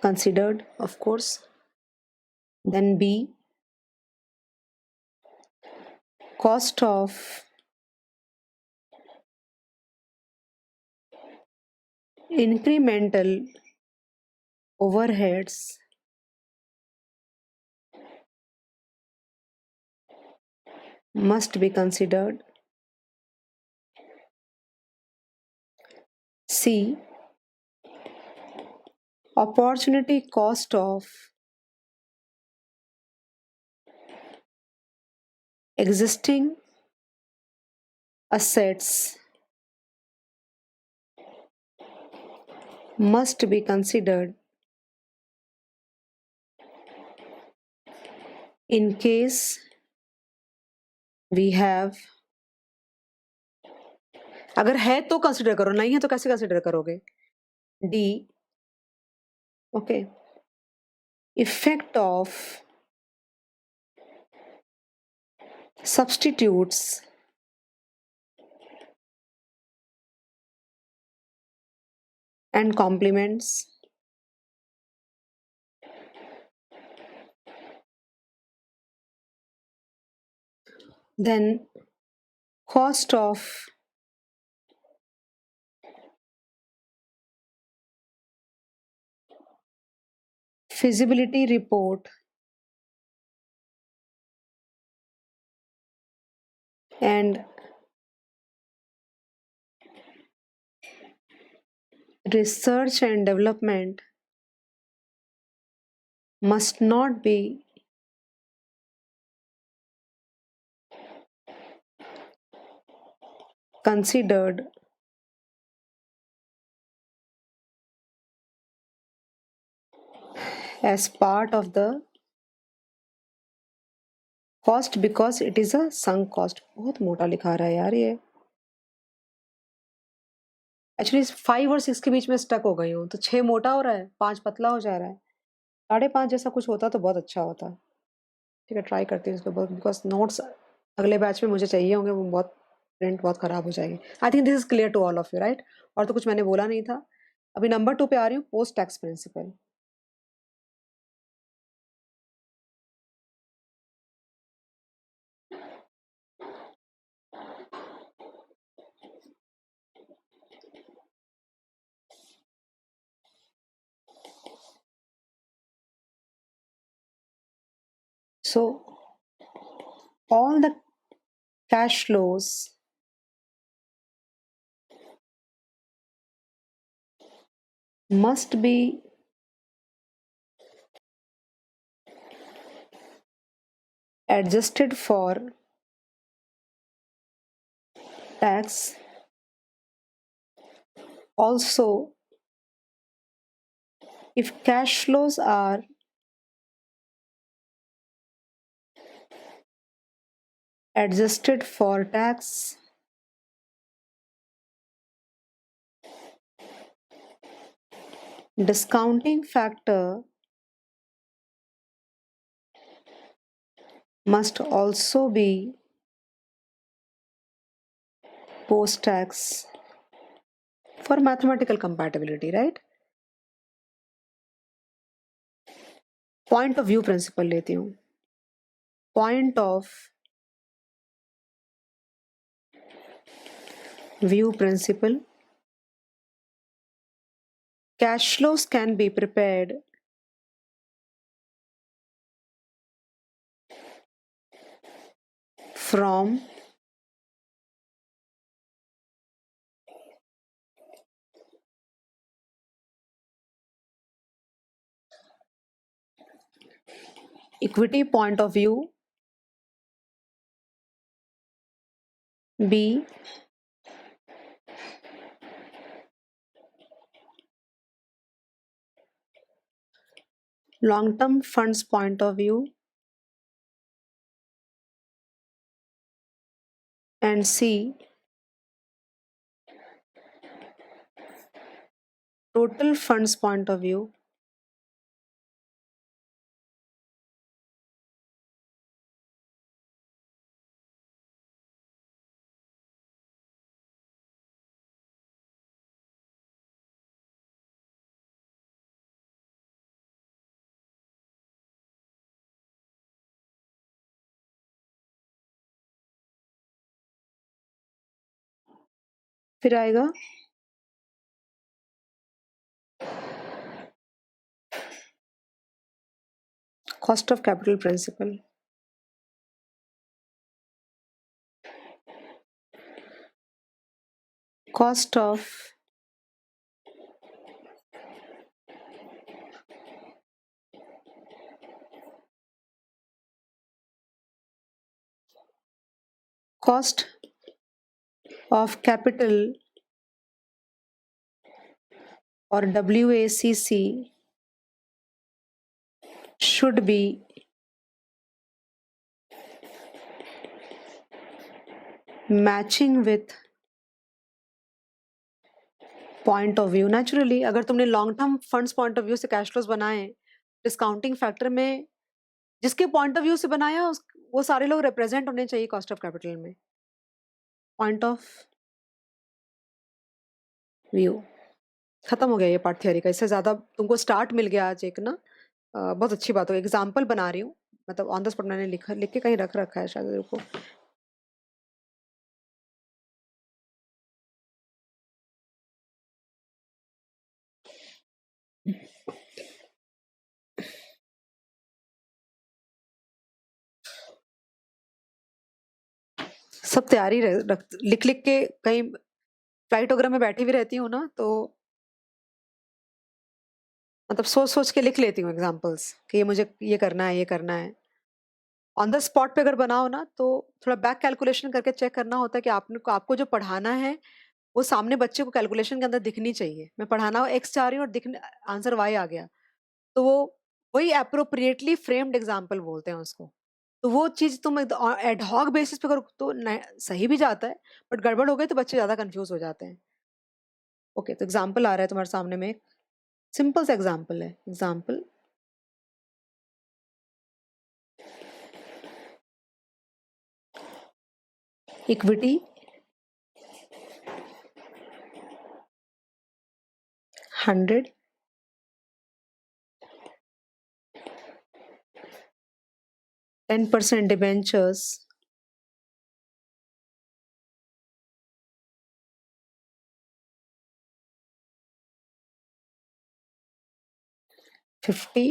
considered, of course. Then B, cost of incremental overheads must be considered. C, opportunity cost of existing assets must be considered in case we have, अगर है तो consider करो, नहीं है तो कैसे कंसिडर करोगे। D, okay, effect of substitutes and complements then cost of feasibility report and research and development must not be considered as part of the cost because it is a sunk cost. बहुत मोटा लिखा रहा है यार ये। Actually 5 और 6 के बीच में स्टक हो गई हूँ, तो 6 मोटा हो रहा है, 5 पतला हो जा रहा है। 5.5 जैसा कुछ होता तो बहुत अच्छा होता। ठीक है, ट्राई करती हूँ इसको बहुत, बिकॉज़ नोट्स अगले बैच में मुझे चाहिए होंगे, वो बहुत प्रिंट बहुत खराब हो जाएगी। I think this is clear to all of you, right? और तो कुछ मैंने बोला नहीं था। अभी नंबर 2 पे आ रही हूँ, post tax principle. So all the cash flows must be adjusted for tax. Also, if cash flows are adjusted for tax, discounting factor must also be post tax for mathematical compatibility, right? Point of view principle लेती हूँ। Point of view principle. Cash flows can be prepared from equity point of view, B, long-term funds point of view, and C, total funds point of view. फिर आएगा cost of capital principle. Cost of capital or WACC should be matching with point of view. Naturally अगर तुमने long term funds point of view से cash flows बनाए, discounting factor में जिसके point of view से बनाया वो सारे लोग रिप्रेजेंट होने चाहिए कॉस्ट ऑफ कैपिटल में। पॉइंट ऑफ व्यू खत्म हो गया ये पार्ट थियरी का। इससे ज्यादा तुमको स्टार्ट मिल गया आज एक ना, बहुत अच्छी बात हो। एग्जाम्पल बना रही हूँ, मतलब ऑन द स्पॉट मैंने लिख के कहीं रखा है शायद। देखो सब तैयारी लिख लिख के कहीं फ्लाइट वगैरह में बैठी हुई रहती हूँ ना, तो मतलब सोच सोच के लिख लेती हूँ एग्जाम्पल्स कि ये मुझे ये करना है, ये करना है। ऑन द स्पॉट पे अगर बनाओ ना, तो थोड़ा बैक कैलकुलेशन करके चेक करना होता है कि आपको जो पढ़ाना है वो सामने बच्चे को कैलकुलेशन के अंदर दिखनी चाहिए। मैं पढ़ाना एक्स चाह रही हूँ और दिखने आंसर वाई आ गया, तो वो वही एप्रोप्रिएटली फ्रेम्ड एग्जाम्पल बोलते हैं उसको। तो वो चीज़ तुम एड हॉक बेसिस पे करो तो सही भी जाता है, बट गड़बड़ हो गई तो बच्चे ज़्यादा कंफ्यूज हो जाते हैं। ओके, तो एग्जाम्पल आ रहा है तुम्हारे सामने में, सिंपल सा एग्जाम्पल है। एग्जाम्पल, इक्विटी 100, 10% debentures, 50,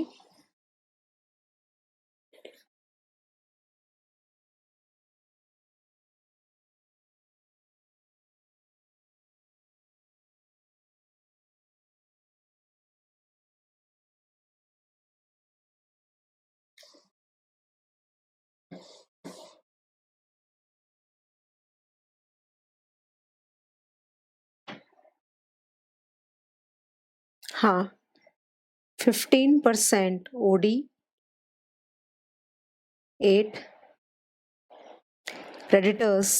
हाँ 15% ओडी, 8 क्रेडिटर्स,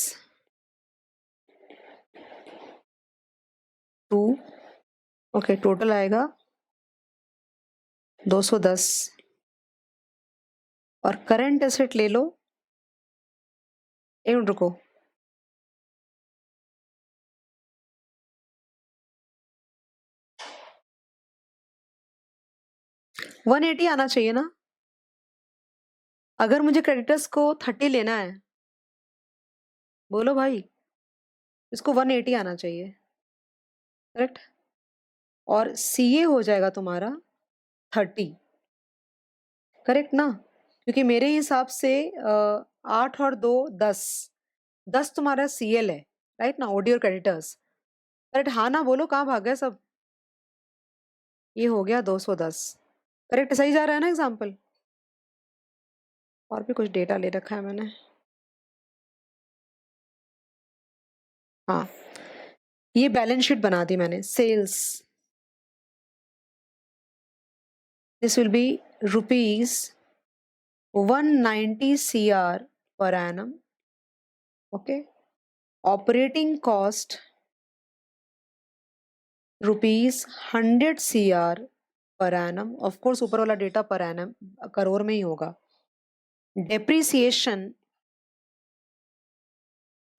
2। ओके, टोटल आएगा 210। और करंट एसेट ले लो, एक मिनट रुको, वन एटी आना चाहिए ना। अगर मुझे क्रेडिटर्स को 30 लेना है, बोलो भाई, इसको 180 आना चाहिए, करेक्ट। और सीए हो जाएगा तुम्हारा 30, करेक्ट ना, क्योंकि मेरे हिसाब से 8 और 2 10, 10 तुम्हारा सीएल है, राइट ना, ओडी और क्रेडिटर्स, करेक्ट। हाँ ना बोलो, कहाँ भाग गए सब। ये हो गया 210, करेक्ट, सही जा रहा है ना एग्जाम्पल। और भी कुछ डेटा ले रखा है मैंने, हाँ, ये बैलेंस शीट बना दी मैंने। Sales, this will be rupees 190 CR per annum, okay. Operating cost rupees 100 CR per annum, of course ऊपर वाला डेटा per annum करोड़ में ही होगा। Depreciation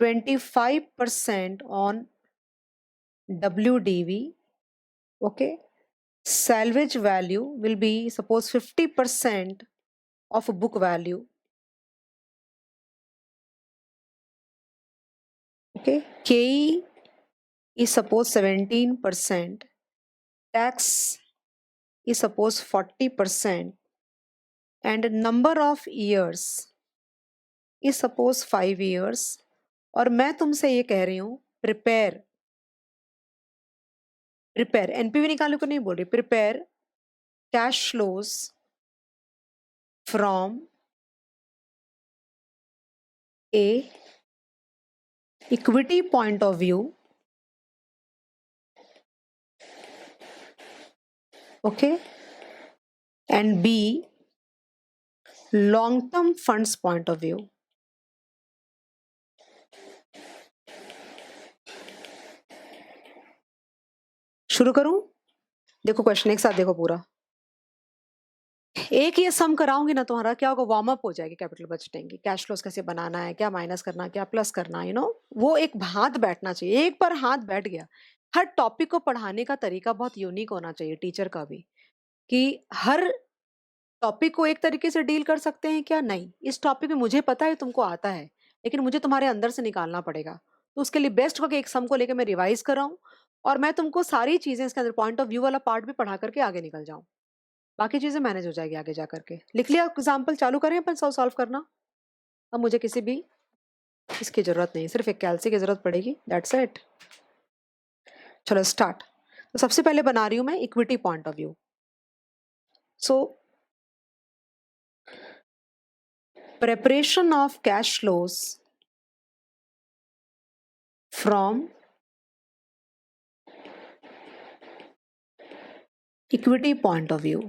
25% on WDV, okay. Salvage value will be suppose 50% of book value, okay. KE is suppose 17%, tax is suppose 40%, and number of years is suppose 5 years। और मैं तुमसे ये कह रही हूँ, प्रिपेयर, प्रिपेयर एनपीवी निकालने को नहीं बोल रही, prepare cash flows from A equity point of view, okay, and B long term funds point of view. शुरू करूं? देखो क्वेश्चन एक साथ देखो पूरा, एक ये सम कराऊंगी ना तुम्हारा, क्या होगा, वार्म अप हो जाएगी कैपिटल बजटिंग की, कैश फ्लोज कैसे बनाना है, क्या माइनस करना है, क्या प्लस करना है, वो एक हाथ बैठना चाहिए। एक बार हाथ बैठ गया, हर टॉपिक को पढ़ाने का तरीका बहुत यूनिक होना चाहिए टीचर का भी, कि हर टॉपिक को एक तरीके से डील कर सकते हैं क्या, नहीं, इस टॉपिक में मुझे पता है तुमको आता है, लेकिन मुझे तुम्हारे अंदर से निकालना पड़ेगा। तो उसके लिए बेस्ट होगा कि एक सम को लेकर मैं रिवाइज कर रहा हूँ, और मैं तुमको सारी चीजें इसके अंदर पॉइंट ऑफ व्यू वाला पार्ट भी पढ़ा करके आगे निकल जाऊं, बाकी चीजें मैनेज हो जाएगी आगे जा करके। लिख लिया एग्जाम्पल, चालू करें अपन सॉल्व करना। अब मुझे किसी भी इसकी जरूरत नहीं, सिर्फ एक कैलसी की जरूरत पड़ेगी, दैट्स इट। चलो स्टार्ट। तो सबसे पहले बना रही हूं मैं equity point of view. So preparation of cash flows from equity point of view.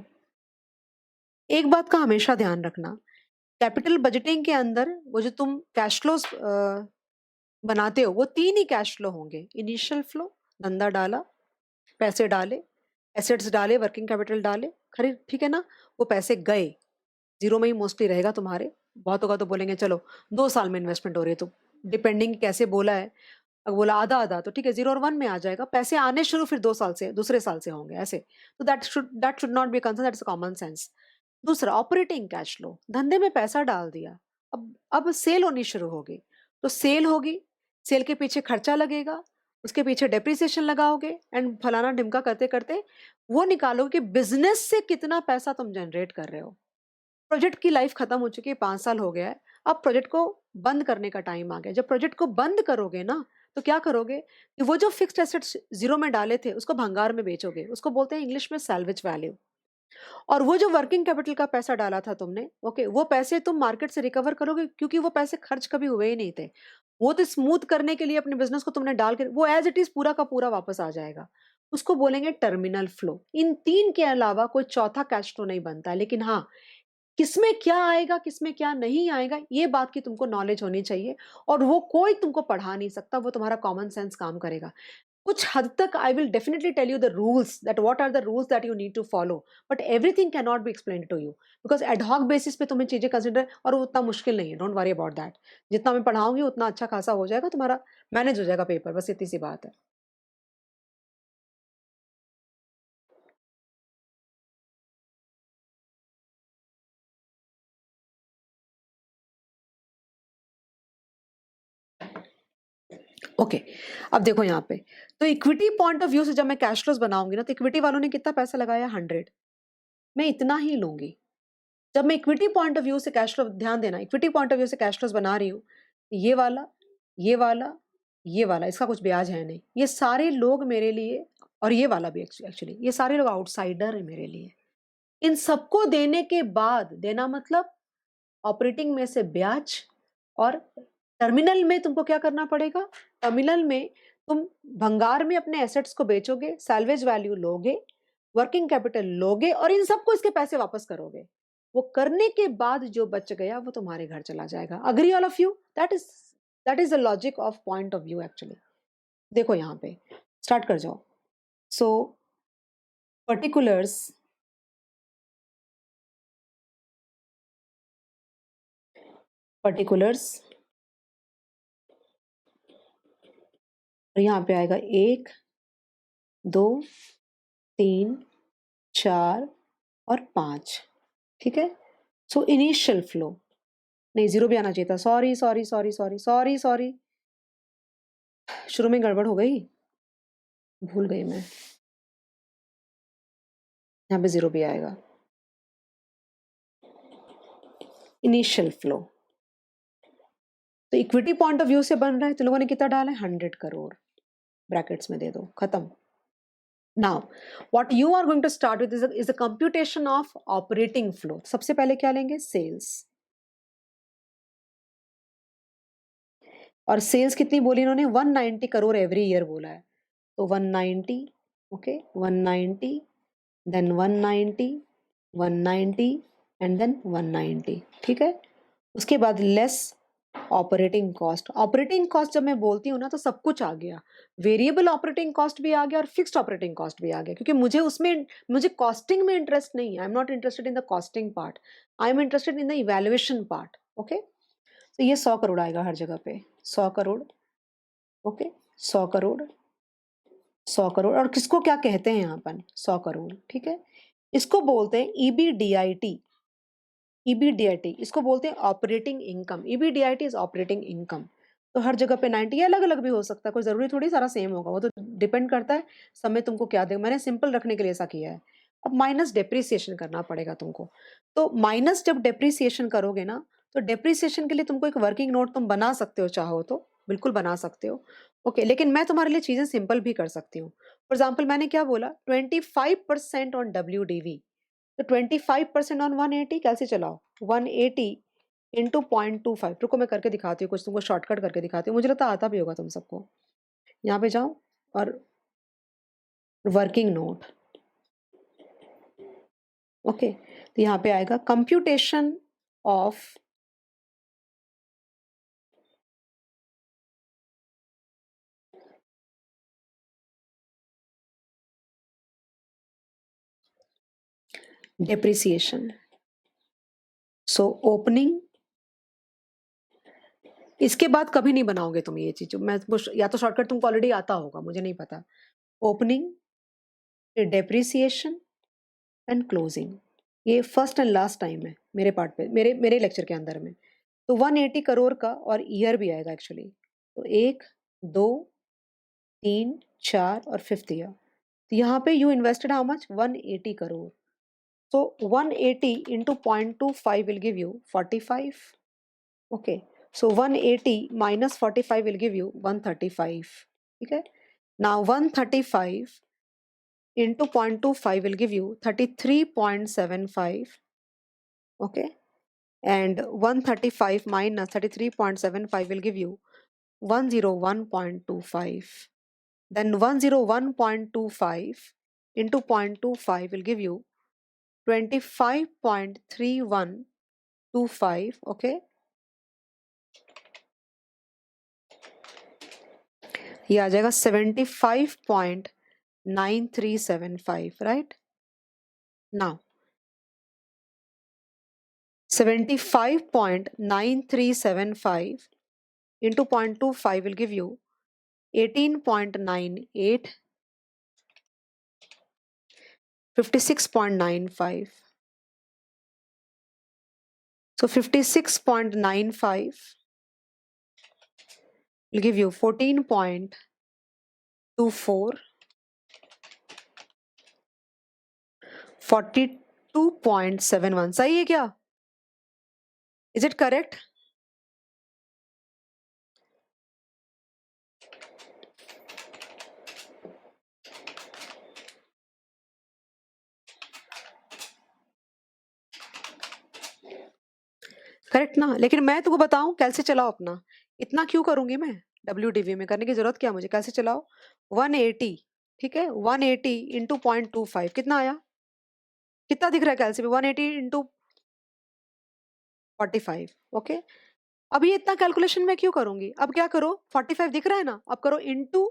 एक बात का हमेशा ध्यान रखना, कैपिटल बजटिंग के अंदर वो जो तुम कैश फ्लोज बनाते हो वो 3 ही कैश फ्लो होंगे। इनिशियल फ्लो, धंधा डाला, पैसे डाले, एसेट्स डाले, वर्किंग कैपिटल डाले, खरीद, ठीक है ना। वो पैसे गए, जीरो में ही मोस्टली रहेगा तुम्हारे। बहुत होगा तो बोलेंगे चलो 2 साल में इन्वेस्टमेंट हो रही है, तो डिपेंडिंग कैसे बोला है। अगर बोला आधा आधा तो ठीक है, 0 और 1 में आ जाएगा। पैसे आने शुरू फिर 2 साल से, दूसरे साल से होंगे ऐसे। तो that should not be concern, that's common sense. दूसरा ऑपरेटिंग कैश फ्लो, धंधे में पैसा डाल दिया, अब सेल होनी शुरू होगी, तो सेल होगी, सेल के पीछे खर्चा लगेगा, उसके पीछे डेप्रिसिएशन लगाओगे एंड फलाना ढिमका करते करते वो निकालोगे कि बिजनेस से कितना पैसा तुम जनरेट कर रहे हो। प्रोजेक्ट की लाइफ खत्म हो चुकी है, 5 साल हो गया है, अब प्रोजेक्ट को बंद करने का टाइम आ गया। जब प्रोजेक्ट को बंद करोगे ना, तो क्या करोगे कि वो जो फिक्स्ड एसेट्स जीरो में डाले थे उसको भंगार में बेचोगे, उसको बोलते हैं इंग्लिश में सैल्वेज वैल्यू। और वो जो वर्किंग कैपिटल का पैसा डाला था तुमने, ओके, वो पैसे तुम मार्केट से रिकवर करोगे, क्योंकि वो पैसे खर्च कभी हुए ही नहीं थे। वो तो स्मूथ करने के लिए अपने बिजनेस को तुमने डाल के वो एज इट इज पूरा का पूरा वापस आ जाएगा। उसको बोलेंगे टर्मिनल फ्लो। इन 3 के अलावा कोई चौथा कैश फ्लो नहीं बनता, लेकिन हाँ, किसमें क्या आएगा किसमें क्या नहीं आएगा ये बात की तुमको नॉलेज होनी चाहिए। और वो कोई तुमको पढ़ा नहीं सकता, वो तुम्हारा कॉमन सेंस काम करेगा। कुछ हद तक I will definitely tell you the rules, that what are the rules that you need to follow, but everything can not be explain to you, because ad hoc basis पे तुम्हें चीजें कंसिडर, और वो उतना मुश्किल नहीं है, डोंट वरी अबाउट दैट। जितना मैं पढ़ाऊंगी उतना अच्छा खासा हो जाएगा तुम्हारा, मैनेज हो जाएगा पेपर, बस इतनी सी बात है। ओके, अब देखो यहाँ पे, तो इक्विटी पॉइंट ऑफ व्यू से जब मैं कैश फ्लोज बनाऊंगी ना, तो इक्विटी वालों ने कितना पैसा लगाया, 100, मैं इतना ही लूंगी। जब मैं इक्विटी पॉइंट ऑफ व्यू से कैश फ्लो, ध्यान देना, इक्विटी पॉइंट ऑफ व्यू से कैश फ्लोज बना रही हूँ, ये वाला, ये वाला, ये वाला, इसका कुछ ब्याज है नहीं, ये सारे लोग मेरे लिए, और ये वाला भी एक्चुअली ये सारे लोग आउटसाइडर है मेरे लिए। इन सबको देने के बाद, देना मतलब ऑपरेटिंग में से ब्याज, और टर्मिनल में तुमको क्या करना पड़ेगा, टर्मिनल में तुम भंगार में अपने एसेट्स को बेचोगे, सैल्वेज वैल्यू लोगे, वर्किंग कैपिटल लोगे, और इन सबको इसके पैसे वापस करोगे। वो करने के बाद जो बच गया वो तुम्हारे घर चला जाएगा। Agree all of you? That is the logic of point of view actually. देखो यहाँ पे स्टार्ट कर जाओ। सो पर्टिकुलर्स, पर्टिकुलर्स, और यहाँ पे आएगा 1, 2, 3, 4 और 5, ठीक है। सो इनिशियल फ्लो, नहीं जीरो भी आना चाहिए था, sorry sorry sorry sorry sorry sorry, शुरू में गड़बड़ हो गई, भूल गई मैं, यहाँ पे जीरो भी आएगा। इनिशियल फ्लो, तो इक्विटी पॉइंट ऑफ व्यू से बन रहा है, तो लोगों ने कितना डाला है, 100 करोड़, ब्रैकेट्स में दे दो, खत्म। Now what you are going to start with is the computation of operating flow. सबसे पहले क्या लेंगे, सेल्स। और सेल्स कितनी बोली इन्होंने, 190 करोड़ एवरी ईयर बोला है, तो 190, ओके, 190, देन 190, 190 एंड देन 190, ठीक है। उसके बाद less operating cost. Operating cost जब मैं बोलती हूँ ना, तो सब कुछ आ गया, वेरिएबल ऑपरेटिंग कॉस्ट भी आ गया और फिक्स्ड ऑपरेटिंग कॉस्ट भी आ गया, क्योंकि मुझे कॉस्टिंग में इंटरेस्ट नहीं है। I am not interested in the costing part, I am interested in the evaluation part, okay. तो ये 100 करोड़ आएगा हर जगह पे, 100 करोड़, ओके, 100 करोड़, 100 करोड़। और किसको क्या कहते हैं यहाँ पर, 100 करोड़, ठीक है। इसको बोलते हैं ईबीडीआईटी। ईबीडीआईटी इसको बोलते हैं operating income. EBDIT is operating income. तो हर जगह पे 90, ये अलग अलग भी हो सकता है, कोई जरूरी थोड़ी सारा सेम होगा, वो तो डिपेंड करता है समय तुमको क्या देगा। मैंने सिंपल रखने के लिए ऐसा किया है। अब माइनस डेप्रिसिएशन करना पड़ेगा तुमको, तो माइनस जब डेप्रिसिएशन करोगे ना, तो डेप्रिसिएशन के लिए तुमको एक वर्किंग नोट तुम बना सकते हो, चाहो तो बिल्कुल बना सकते हो। ओके, लेकिन मैं तुम्हारे लिए चीजें सिंपल भी कर सकती हूँ। फॉर एग्जाम्पल मैंने क्या बोला, 25% ऑन WDV, तो 25% ऑन 180 कैसे चलाओ, 180 इंटू 0.25। रुको मैं करके दिखाती हूँ, कुछ तुमको शॉर्टकट करके दिखाती हूँ, मुझे लगता है आता भी होगा तुम सबको। यहाँ पे जाओ और वर्किंग नोट। ओके, तो यहाँ पे आएगा computation of depreciation. So opening, इसके बाद कभी नहीं बनाओगे तुम ये चीज, मैं या तो शॉर्टकट तुमको ऑलरेडी आता होगा, मुझे नहीं पता। ओपनिंग, डेप्रिसिएशन एंड क्लोजिंग, ये फर्स्ट एंड लास्ट टाइम है मेरे पार्ट पे, मेरे मेरे लेक्चर के अंदर में। तो 180 करोड़ का और ईयर भी आएगा एक्चुअली। तो 1, 2, 3, 4 और फिफ्थ ईयर। तो यहाँ पे you invested how much, 180 crore. So 180 into 0.25 will give you 45. Okay. So 180 minus 45 will give you 135. Okay. Now 135 into 0.25 will give you 33.75. Okay. And 135 minus 33.75 will give you 101.25. Then 101.25 into 0.25 will give you 25.3125. Okay, ये आ जाएगा 75.9375. Right, now 75.9375 into 0.25 will give you 18.98, 56.95. So 56.95 will give you 14.24, 42.71. सही है क्या? Is it correct? Correct ना? लेकिन मैं तुमको बताऊं कैसे चलाओ अपना, इतना क्यों करूंगी मैं, WDV में करने की जरूरत क्या मुझे, कैसे चलाओ, 180, ठीक है, 180 इंटू 0.25 कितना आया, कितना दिख रहा है कैलसी में, 180 इंटू 45. ओके, अब ये इतना कैलकुलेशन में क्यों करूंगी, अब क्या करो, 45 दिख रहा है ना, अब करो इंटू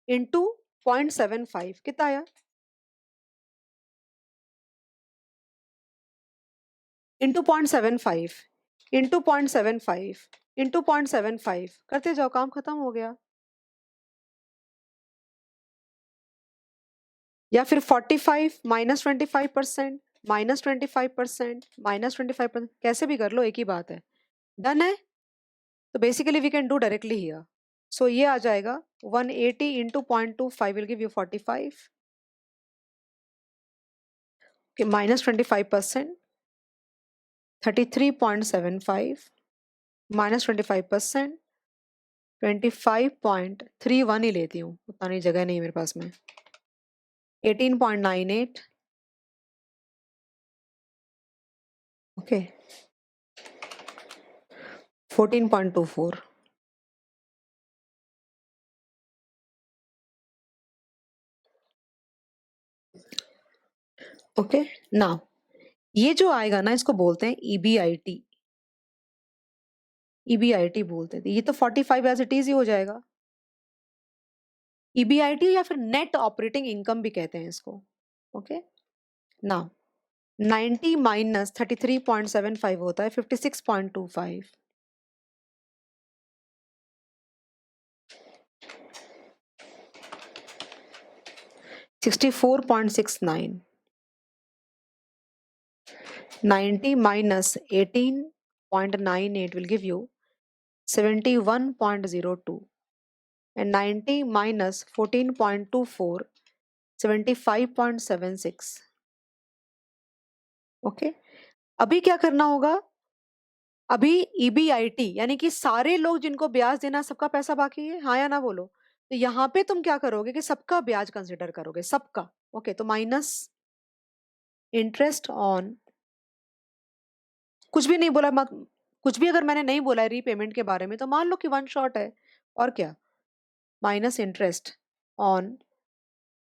इंटू 0.75, कितना आया, इंटू 0.75 इंटू 0.75 इंटू 0.75, करते जाओ, काम खत्म हो गया। या फिर 45 माइनस 25% माइनस 25% माइनस 25%, कैसे भी कर लो, एक ही बात है, डन है। तो basically we can do directly here. So ये आ जाएगा 180 into 0.25 will give you 45, minus 25%, 33.75 minus 25%, 25.31 ही लेती हूँ, उतना नहीं, जगह नहीं मेरे पास में, 18.98, ओके, 14.24. ओके, नाउ ये जो आएगा ना, इसको बोलते हैं EBIT, EBIT बोलते थे, ये तो 45 एज इट इज ही हो जाएगा, EBIT या फिर नेट ऑपरेटिंग इनकम भी कहते हैं इसको। ओके, नाउ 90 माइनस 33.75 होता है 56.25, 64.69, 90 minus 18.98 will give you 71.02, and 90 minus 14.24, 75.76. Okay, अभी क्या करना होगा, अभी ईबीआईटी यानी कि सारे लोग जिनको ब्याज देना है, सबका पैसा बाकी है, हाँ या ना बोलो। तो यहाँ पे तुम क्या करोगे कि सबका ब्याज कंसिडर करोगे, सबका। ओके, तो माइनस इंटरेस्ट ऑन, कुछ भी नहीं बोला मत, कुछ भी अगर मैंने नहीं बोला है रीपेमेंट के बारे में तो मान लो कि वन शॉट है। और क्या, माइनस इंटरेस्ट ऑन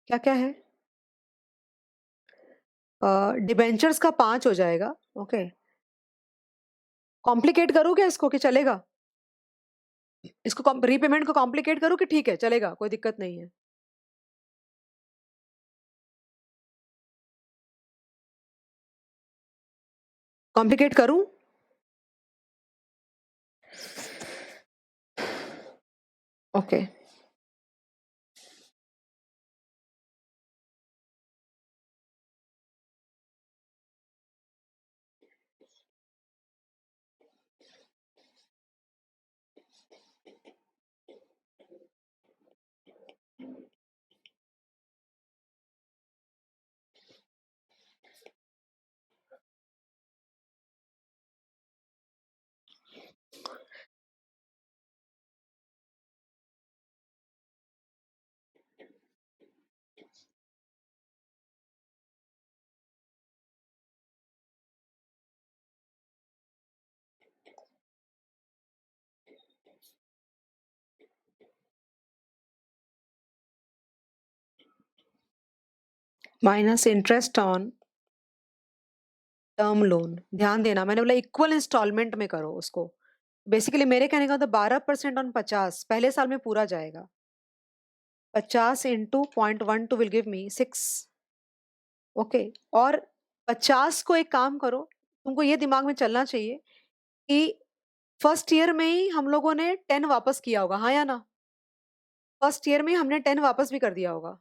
क्या क्या है, डिबेंचर्स का 5 हो जाएगा। ओके, कॉम्प्लिकेट करूँ क्या इसको कि चलेगा? इसको रीपेमेंट को कॉम्प्लिकेट करूँ कि ठीक है चलेगा, कोई दिक्कत नहीं है? कॉम्प्लिकेट करूँ? Okay, minus interest on term loan. ध्यान देना, मैंने बोला इक्वल इंस्टॉलमेंट में करो उसको। बेसिकली मेरे कहने का तो 12% ऑन 50 पहले साल में पूरा जाएगा। 50 into 0.12 will give me 6। Okay, और 50 को एक काम करो, तुमको ये दिमाग में चलना चाहिए कि फर्स्ट ईयर में ही हम लोगों ने 10 वापस किया होगा, हाँ या ना? फर्स्ट ईयर में ही हमने 10 वापस भी कर दिया होगा।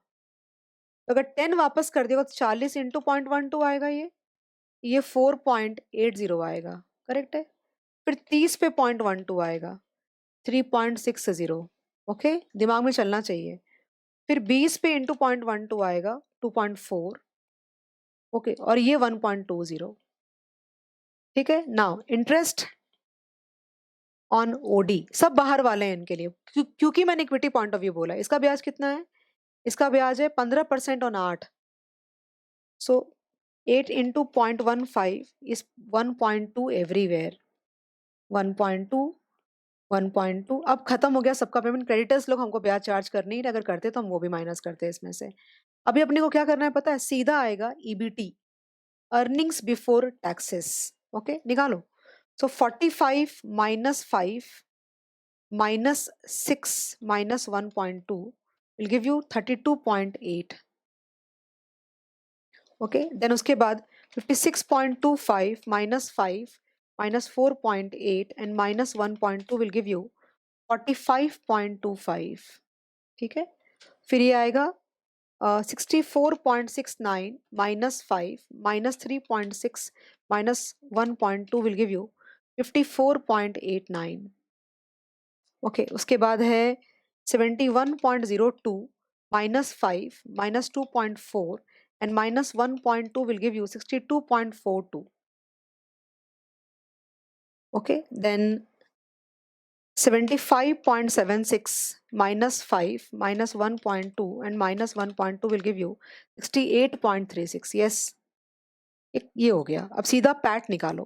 तो अगर 10 वापस कर दिया तो 40 इंटू 0.12 आएगा, ये 4.80 आएगा। करेक्ट है। फिर 30 पे 0.12 आएगा, 3.60। ओके, दिमाग में चलना चाहिए। फिर 20 पे इंटू 0.12 आएगा 2.4। ओके, और ये 1.20। ठीक है, नाउ इंटरेस्ट ऑन ओडी सब बाहर वाले हैं इनके लिए, क्योंकि मैंने इक्विटी पॉइंट ऑफ व्यू बोला। इसका ब्याज कितना है? इसका ब्याज है 15% on 8। So 8 into 0.15 is 1.2 everywhere. 1.2, 1.2। अब खत्म हो गया सबका पेमेंट। क्रेडिटर्स लोग हमको ब्याज चार्ज कर नहीं रहे, अगर करते तो हम वो भी माइनस करते इसमें से। अभी अपने को क्या करना है पता है? सीधा आएगा EBT, earnings before taxes. Okay, निकालो। So 45 minus 5 minus 6 minus 1.2 will give you 32.8। Okay, then उसके बाद 56.25 minus 5 minus 4.8 and minus 1.2 will give you 45.25। ठीक है, फिर ये आएगा 64.69 minus 5 minus 3.6 minus 1.2 will give you 54.89। Okay, उसके बाद है 71.02 minus 5 minus 2.4 and minus 1.2 will give you 62.42। okay, then 75.76 minus 5 minus 1.2 and minus 1.2 will give you 68.36। yes, ये हो गया। अब सीधा पैट निकालो,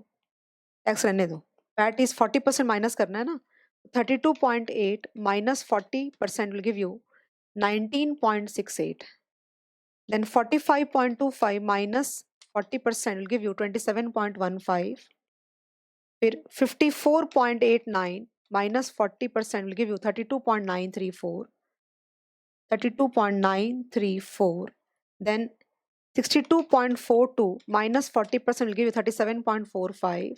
टैक्स रहने दो। पैट इज 40% माइनस करना है ना। 32.8 minus 40% will give you 19.68। then 45.25 minus 40% will give you 27.15। फिर 54.89 minus 40% will give you 32.934। 32.934। then 62.42 minus 40% will give you 37.45।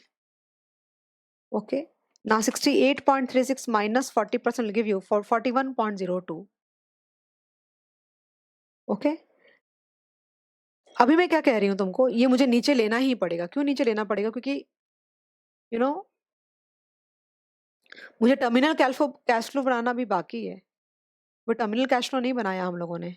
okay, now 68.36 minus 40% will give you for 41.02। Okay, अभी मैं क्या कह रही हूँ तुमको, ये मुझे नीचे लेना ही पड़ेगा। क्यों नीचे लेना पड़ेगा? क्योंकि यू नो मुझे टर्मिनल कैश फ्लो बनाना भी बाकी है। वो टर्मिनल कैश फ्लो नहीं बनाया हम लोगों ने।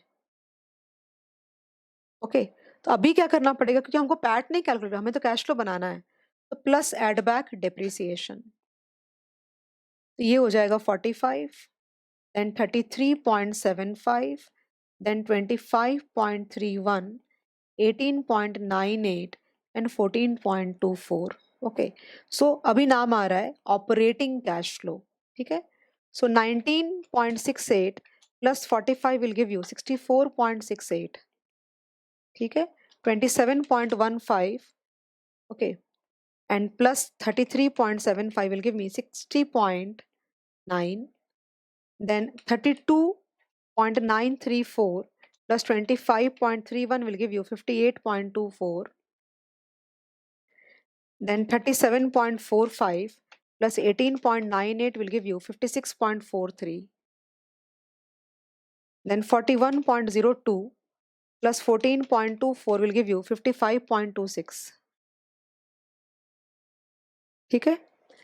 ओके, तो अभी क्या करना पड़ेगा, क्योंकि हमको पैट नहीं कैलकुलेट, हमें तो कैश फ्लो बनाना है। तो प्लस एड बैक डिप्रिसिएशन, तो ये हो जाएगा 45, देन 33.75, देन 25.31, 18.98 एंड 14.24। ओके, सो अभी नाम आ रहा है ऑपरेटिंग कैश फ्लो, ठीक है। सो 19.68 प्लस 45 विल गिव यू 64.68, ठीक है। 27.15, okay, and plus 33.75 will give me 60.9, then 32.934 plus 25.31 will give you 58.24, then 37.45 plus 18.98 will give you 56.43, then 41.02 plus 14.24 will give you 55.26, ठीक है,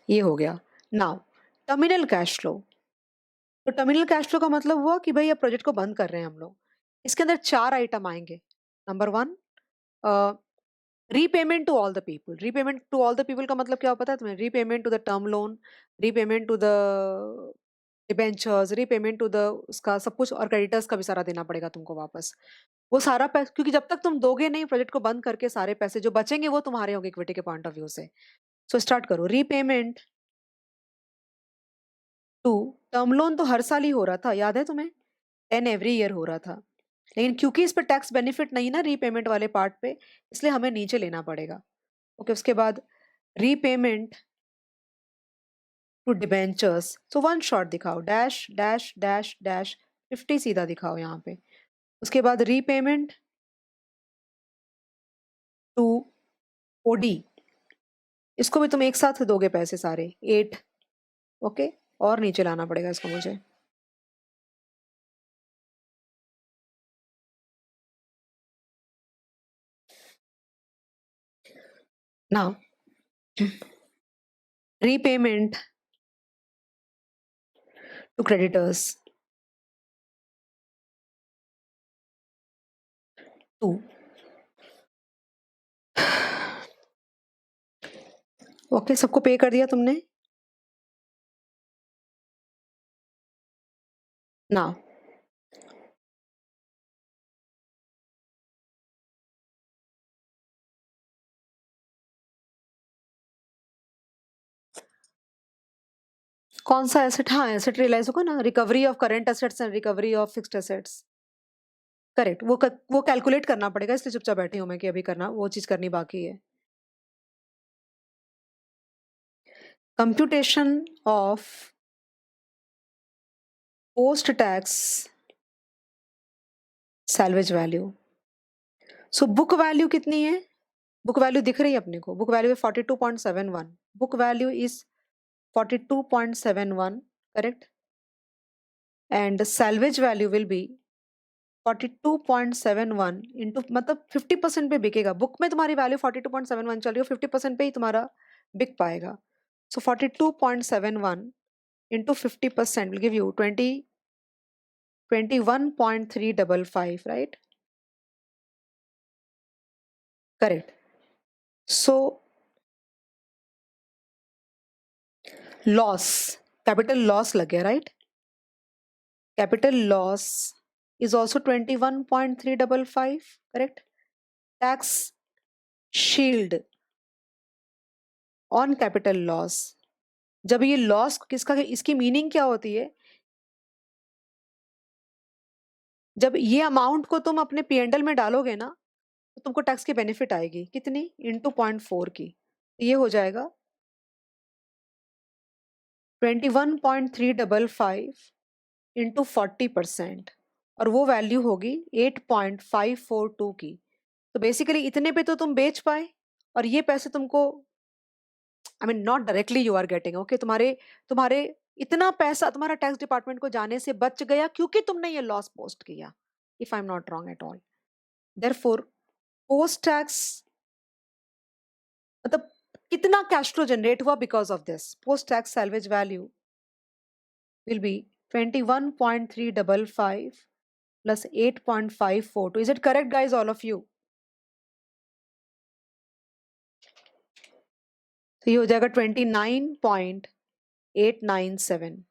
ये हो गया। नाउ टर्मिनल कैश फ्लो, तो टर्मिनल कैश फ्लो का मतलब हुआ कि भाई अब प्रोजेक्ट को बंद कर रहे हैं हम लोग। इसके अंदर 4 आइटम आएंगे। Number 1, repayment to all the people. Repayment to all the people का मतलब क्या पता है तुम्हें? Repayment to the term loan, repayment to the debentures, repayment to the उसका सब कुछ, और क्रेडिटर्स का भी सारा देना पड़ेगा तुमको वापस। वो सारा पैसा, क्योंकि जब तक तुम दोगे नहीं प्रोजेक्ट को बंद करके, सारे पैसे जो बचेंगे वो तुम्हारे होंगे इक्विटी के पॉइंट ऑफ व्यू से। सो स्टार्ट करो। रीपेमेंट टू टर्म लोन तो हर साल ही हो रहा था, याद है तुम्हें? 10 एवरी ईयर हो रहा था, लेकिन क्योंकि इस पे टैक्स बेनिफिट नहीं ना रीपेमेंट वाले पार्ट पे, इसलिए हमें नीचे लेना पड़ेगा। ओके, उसके बाद repayment to debentures, so one shot दिखाओ, डैश डैश डैश डैश 50 सीधा दिखाओ यहाँ पे। उसके बाद रीपेमेंट टू ओडी, इसको भी तुम एक साथ दोगे पैसे सारे 8। ओके, और नीचे लाना पड़ेगा इसको मुझे। Now repayment to creditors 2। Okay, सबको पे कर दिया तुमने। नाउ कौन सा एसेट? हाँ, एसेट रियलाइज होगा ना, recovery of current assets and recovery of fixed assets. Correct, वो कैलकुलेट करना पड़ेगा, इसलिए चुपचाप बैठी हूं मैं कि अभी करना, वो चीज करनी बाकी है। Computation of post tax salvage value. So book value कितनी है? बुक वैल्यू दिख रही है अपने को, बुक वैल्यू है 42.71, book value is 42.71, correct, and salvage value will be 42.71 into, मतलब 50% पे बिकेगा। बुक में तुम्हारी वैल्यू 42.71 चल रही हो, 50% पे ही तुम्हारा बिक पाएगा। सो 42.71 into 50% will give you 21.355, right? Correct. So loss, capital loss लग गया, right? Capital loss is also 21.355, correct? Tax shield on capital loss, जब ये लॉस किसका, इसकी मीनिंग क्या होती है? जब ये अमाउंट को तुम अपने P&L में डालोगे ना, तो तुमको टैक्स की बेनिफिट आएगी कितनी? इंटू 0.4 की, तो ये हो जाएगा 21.355 इंटू 40%, और वो वैल्यू होगी 8.542 की। तो बेसिकली इतने पे तो तुम बेच पाए, और ये पैसे तुमको, I mean not directly you are getting, okay, तुम्हारे तुम्हारे इतना पैसा तुम्हारा टैक्स डिपार्टमेंट को जाने से बच गया, क्योंकि तुमने ये लॉस पोस्ट किया, if I am not wrong at all. Therefore post tax, मतलब कितना कैश फ्लो जनरेट हुआ because of this, post tax salvage value will be 21.355 plus 8.542. Is it correct, guys, all of you? तो ये हो जाएगा 29.897।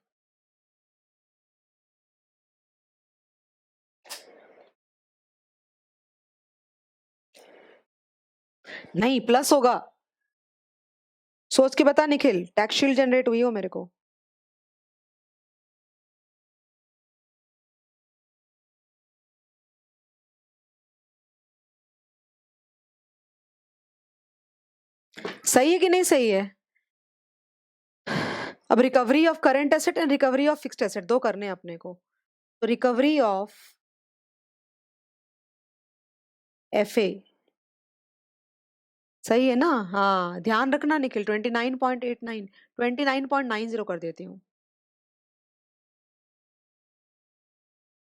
नहीं plus होगा, सोच के बता निखिल, टैक्स शील्ड जनरेट हुई हो मेरे को। सही है कि नहीं सही है? अब recovery of current asset and recovery of fixed asset दो करने हैं अपने को। तो रिकवरी ऑफ एफए, सही है ना? हाँ ध्यान रखना निखिल, 29.89, 29.90 कर देती हूँ,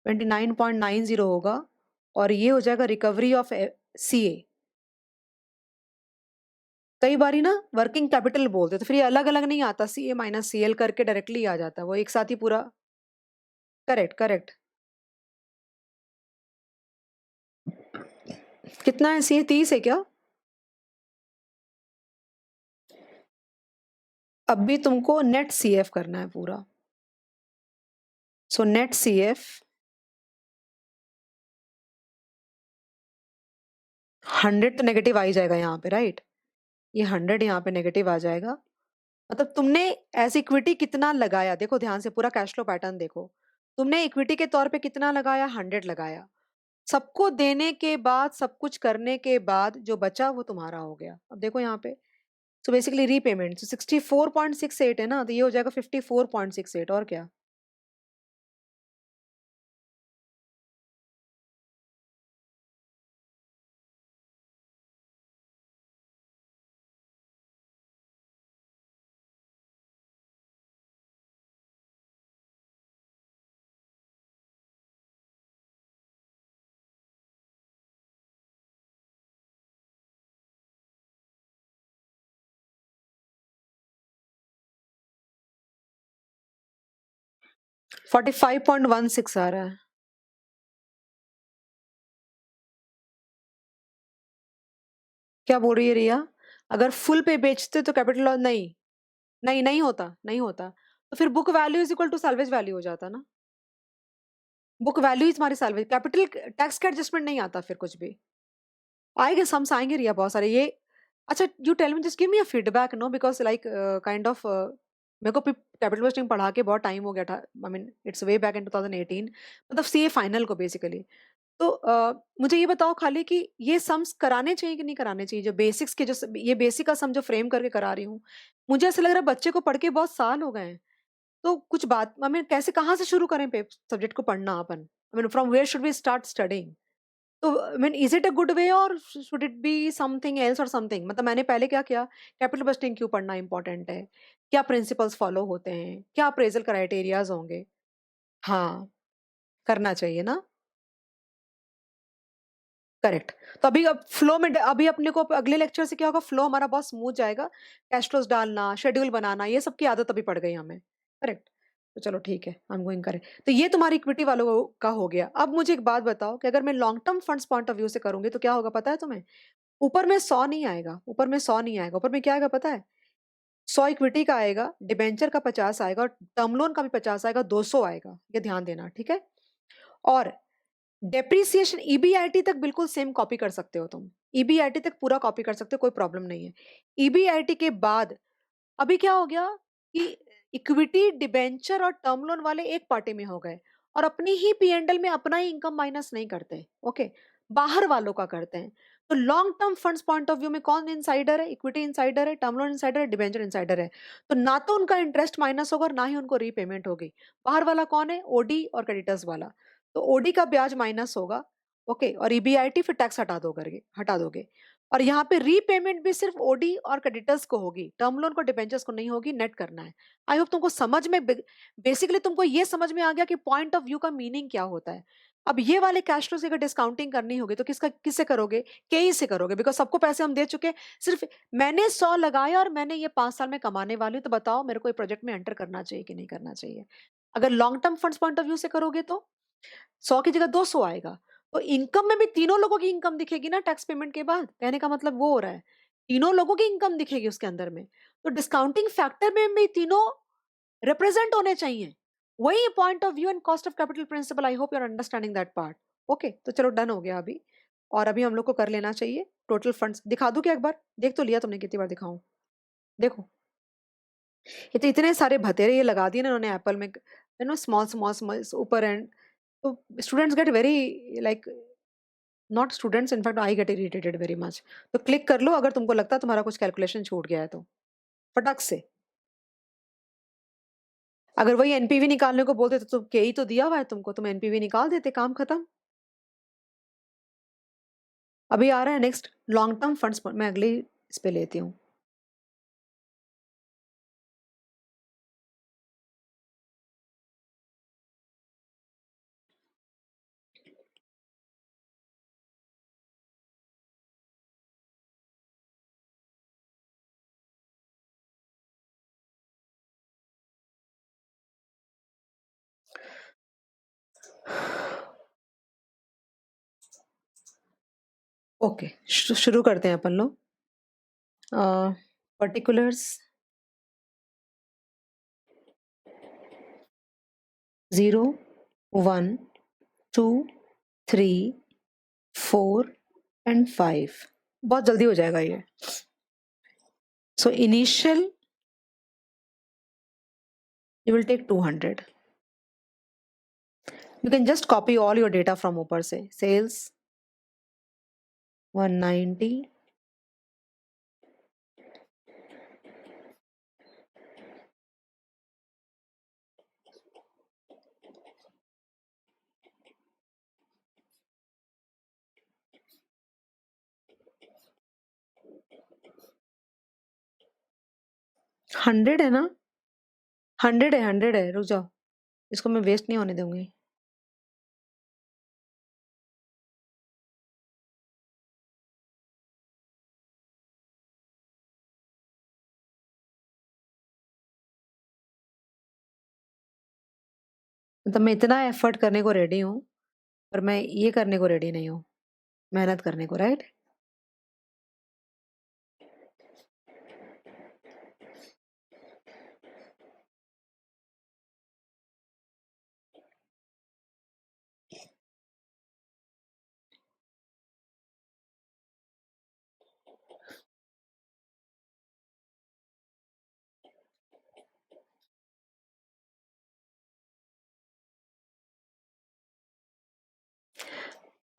29.90 होगा। और ये हो जाएगा रिकवरी ऑफ सीए। कई बारी ना वर्किंग कैपिटल बोलते तो फिर ये अलग अलग नहीं आता, सीए माइनस सीएल करके डायरेक्टली आ जाता है, वो एक साथ ही पूरा। Correct correct. कितना है सीए, 30 है क्या? अब भी तुमको नेट सीएफ करना है पूरा। सो नेट सीएफ 100 तो नेगेटिव आ ही जाएगा यहाँ पे, राइट? ये 100 यहाँ पे नेगेटिव आ जाएगा। मतलब तुमने एज इक्विटी कितना लगाया, देखो ध्यान से पूरा कैश फ्लो पैटर्न देखो। तुमने इक्विटी के तौर पे कितना लगाया, 100 लगाया। सबको देने के बाद, सब कुछ करने के बाद जो बचा वो तुम्हारा हो गया। अब देखो यहाँ पे, सो बेसिकली रीपेमेंट 64.68 है ना, तो ये हो जाएगा 54.68, और क्या। फोर्टी 45.16 आ रहा है। क्या बोल रही है रिया? अगर फुल पे बेचते तो कैपिटल लॉस नहीं, नहीं नहीं होता, नहीं होता। तो फिर book value is equal to salvage value हो जाता ना। बुक वैल्यू ही तुम्हारी सैलरी, कैपिटल टैक्स का एडजस्टमेंट नहीं आता फिर कुछ भी। आएंगे सम्स आएंगे रिया बहुत सारे ये। अच्छा you tell me, just give me a feedback no, because like kind of मेरे को कैपिटल इन्वेस्टिंग पढ़ा के बहुत टाइम हो गया था। I mean it's way back in 2018, मतलब सीए फाइनल को बेसिकली। तो मुझे ये बताओ खाली कि ये सम्स कराने चाहिए कि नहीं कराने चाहिए, जो बेसिक्स के, जो ये बेसिक का सम जो फ्रेम करके करा रही हूँ। मुझे ऐसा लग रहा है बच्चे को पढ़ के बहुत साल हो गए हैं। तो कुछ बात, आई मीन कैसे, कहाँ से शुरू करें सब्जेक्ट को पढ़ना अपन, I mean from where should we start studying? तो I mean is it a good way और should it be something else और समथिंग? मतलब मैंने पहले क्या किया, कैपिटल बजटिंग क्यों पढ़ना इंपॉर्टेंट है, क्या प्रिंसिपल्स फॉलो होते हैं, क्या अप्रेजल क्राइटेरियाज होंगे। हाँ करना चाहिए ना। करेक्ट। तो अभी अब फ्लो में, अभी अपने को अगले लेक्चर से क्या होगा, फ्लो हमारा बहुत स्मूथ जाएगा। कैश फ्लोज डालना, शेड्यूल बनाना, ये सब की आदत अभी पड़ गई हमें। करेक्ट। तो चलो ठीक है, हम गोइंग करें। तो ये तुम्हारी इक्विटी वालों का हो गया। अब मुझे एक बात बताओ कि अगर मैं long term funds point of view से करूंगी तो क्या होगा पता है तुम्हें? ऊपर में 100 नहीं आएगा, ऊपर में 100 नहीं आएगा, ऊपर में क्या आएगा पता है? 100 इक्विटी का आएगा, डिबेंचर का 50 आएगा, और टर्म लोन का भी 50 आएगा, 200 आएगा। ये ध्यान देना, ठीक है? और डेप्रीसिएशन ईबीआईटी तक बिल्कुल सेम कॉपी कर सकते हो तुम, ईबीआईटी तक पूरा कॉपी कर सकते हो, कोई प्रॉब्लम नहीं है। ईबीआईटी के बाद अभी क्या हो गया कि इक्विटी, डिबेंचर और टर्म लोन वाले एक पार्टी में हो गए, और अपनी ही पीएनडल में अपना ही इनकम माइनस नहीं करते, ओके, बाहर वालों का करते हैं। तो long term funds point of view में कौन इनसाइडर है? इक्विटी इनसाइडर है, टर्म लोन इनसाइडर है, डिबेंचर इनसाइडर है। तो ना तो उनका इंटरेस्ट माइनस होगा और ना ही उनको रीपेमेंट होगी। बाहर वाला कौन है? ओडी और क्रेडिटर्स वाला। तो ओडी का ब्याज माइनस होगा, ओके, और ईबीआईटी फिर टैक्स हटा दो करके, हटा दोगे। और यहाँ पे रीपेमेंट भी सिर्फ ओडी और क्रेडिटर्स को होगी, टर्म लोन को, डिबेंचर्स को नहीं होगी, नेट करना है। आई होप तुमको समझ में, बेसिकली तुमको ये समझ में आ गया कि पॉइंट ऑफ व्यू का मीनिंग क्या होता है। अब ये वाले कैश फ्लो से अगर डिस्काउंटिंग करनी होगी तो किससे करोगे? केई से करोगे, बिकॉज सबको पैसे हम दे चुके। सिर्फ मैंने 100 लगाया और मैंने ये 5 साल में कमाने वाली हूँ, तो बताओ मेरे को प्रोजेक्ट में एंटर करना चाहिए कि नहीं करना चाहिए? अगर long term funds point of view से करोगे तो 100 की जगह 200 आएगा। तो इनकम में भी तीनों लोगों की इनकम दिखेगी ना टैक्स पेमेंट के बाद, कहने का मतलब वो हो रहा है, तीनों लोगों की इनकम दिखेगी उसके अंदर में। तो डिस्काउंटिंग फैक्टर में भी तीनों रिप्रेजेंट होने चाहिए। वही point of view and cost of capital principle. I hope you are understanding that part. Okay, तो चलो डन हो गया अभी। और अभी हम लोग को कर लेना चाहिए टोटल फंड्स। दिखा दूं क्या एक बार? देख तो लिया तुमने, कितनी बार दिखाऊं? देखो, ये तो इतने सारे भतेरे ये लगा दिए ना इन्होंने एप्पल में, स्मॉल स्मॉल स्मॉल ऊपर एंड। तो students get very like, not students, in fact I get irritated very much. तो क्लिक कर लो अगर तुमको लगता है तुम्हारा कुछ कैलकुलेशन छूट गया है तो, फटक से। अगर वही एनपीवी निकालने को बोलते तो तुम के ही तो दिया हुआ है तुमको, तुम एनपीवी निकाल देते, काम खत्म। अभी आ रहा है नेक्स्ट लॉन्ग टर्म फंड्स, मैं अगली इस पे लेती हूँ। ओके, शुरू करते हैं अपन लोग। Particulars 0, 1, 2, 3, 4 and 5। बहुत जल्दी हो जाएगा ये। So initial you will take 200. You can just copy all your data from ऊपर से। sales 190, हंड्रेड है ना? 100 है, 100 है, रुक जाओ, इसको मैं वेस्ट नहीं होने दूंगी। मतलब मैं इतना एफर्ट करने को रेडी हूँ, पर मैं ये करने को रेडी नहीं हूँ, मेहनत करने को, राइट?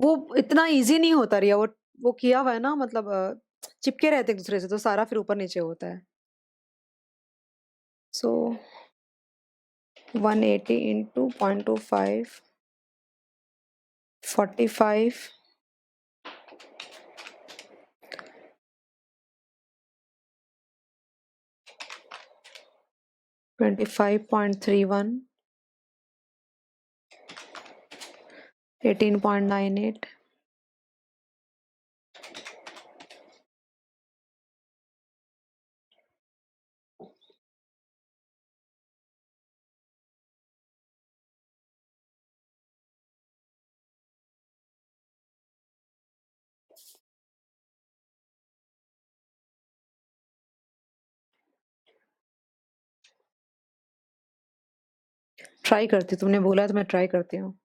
वो इतना इजी नहीं होता रिया, वो किया हुआ है ना, मतलब चिपके रहते एक दूसरे से, तो सारा फिर ऊपर नीचे होता है। सो 180 इंटू 0.25, 45, 25.31, 18.98, ट्राई करती हूँ, तुमने बोला तो मैं ट्राई करती हूँ।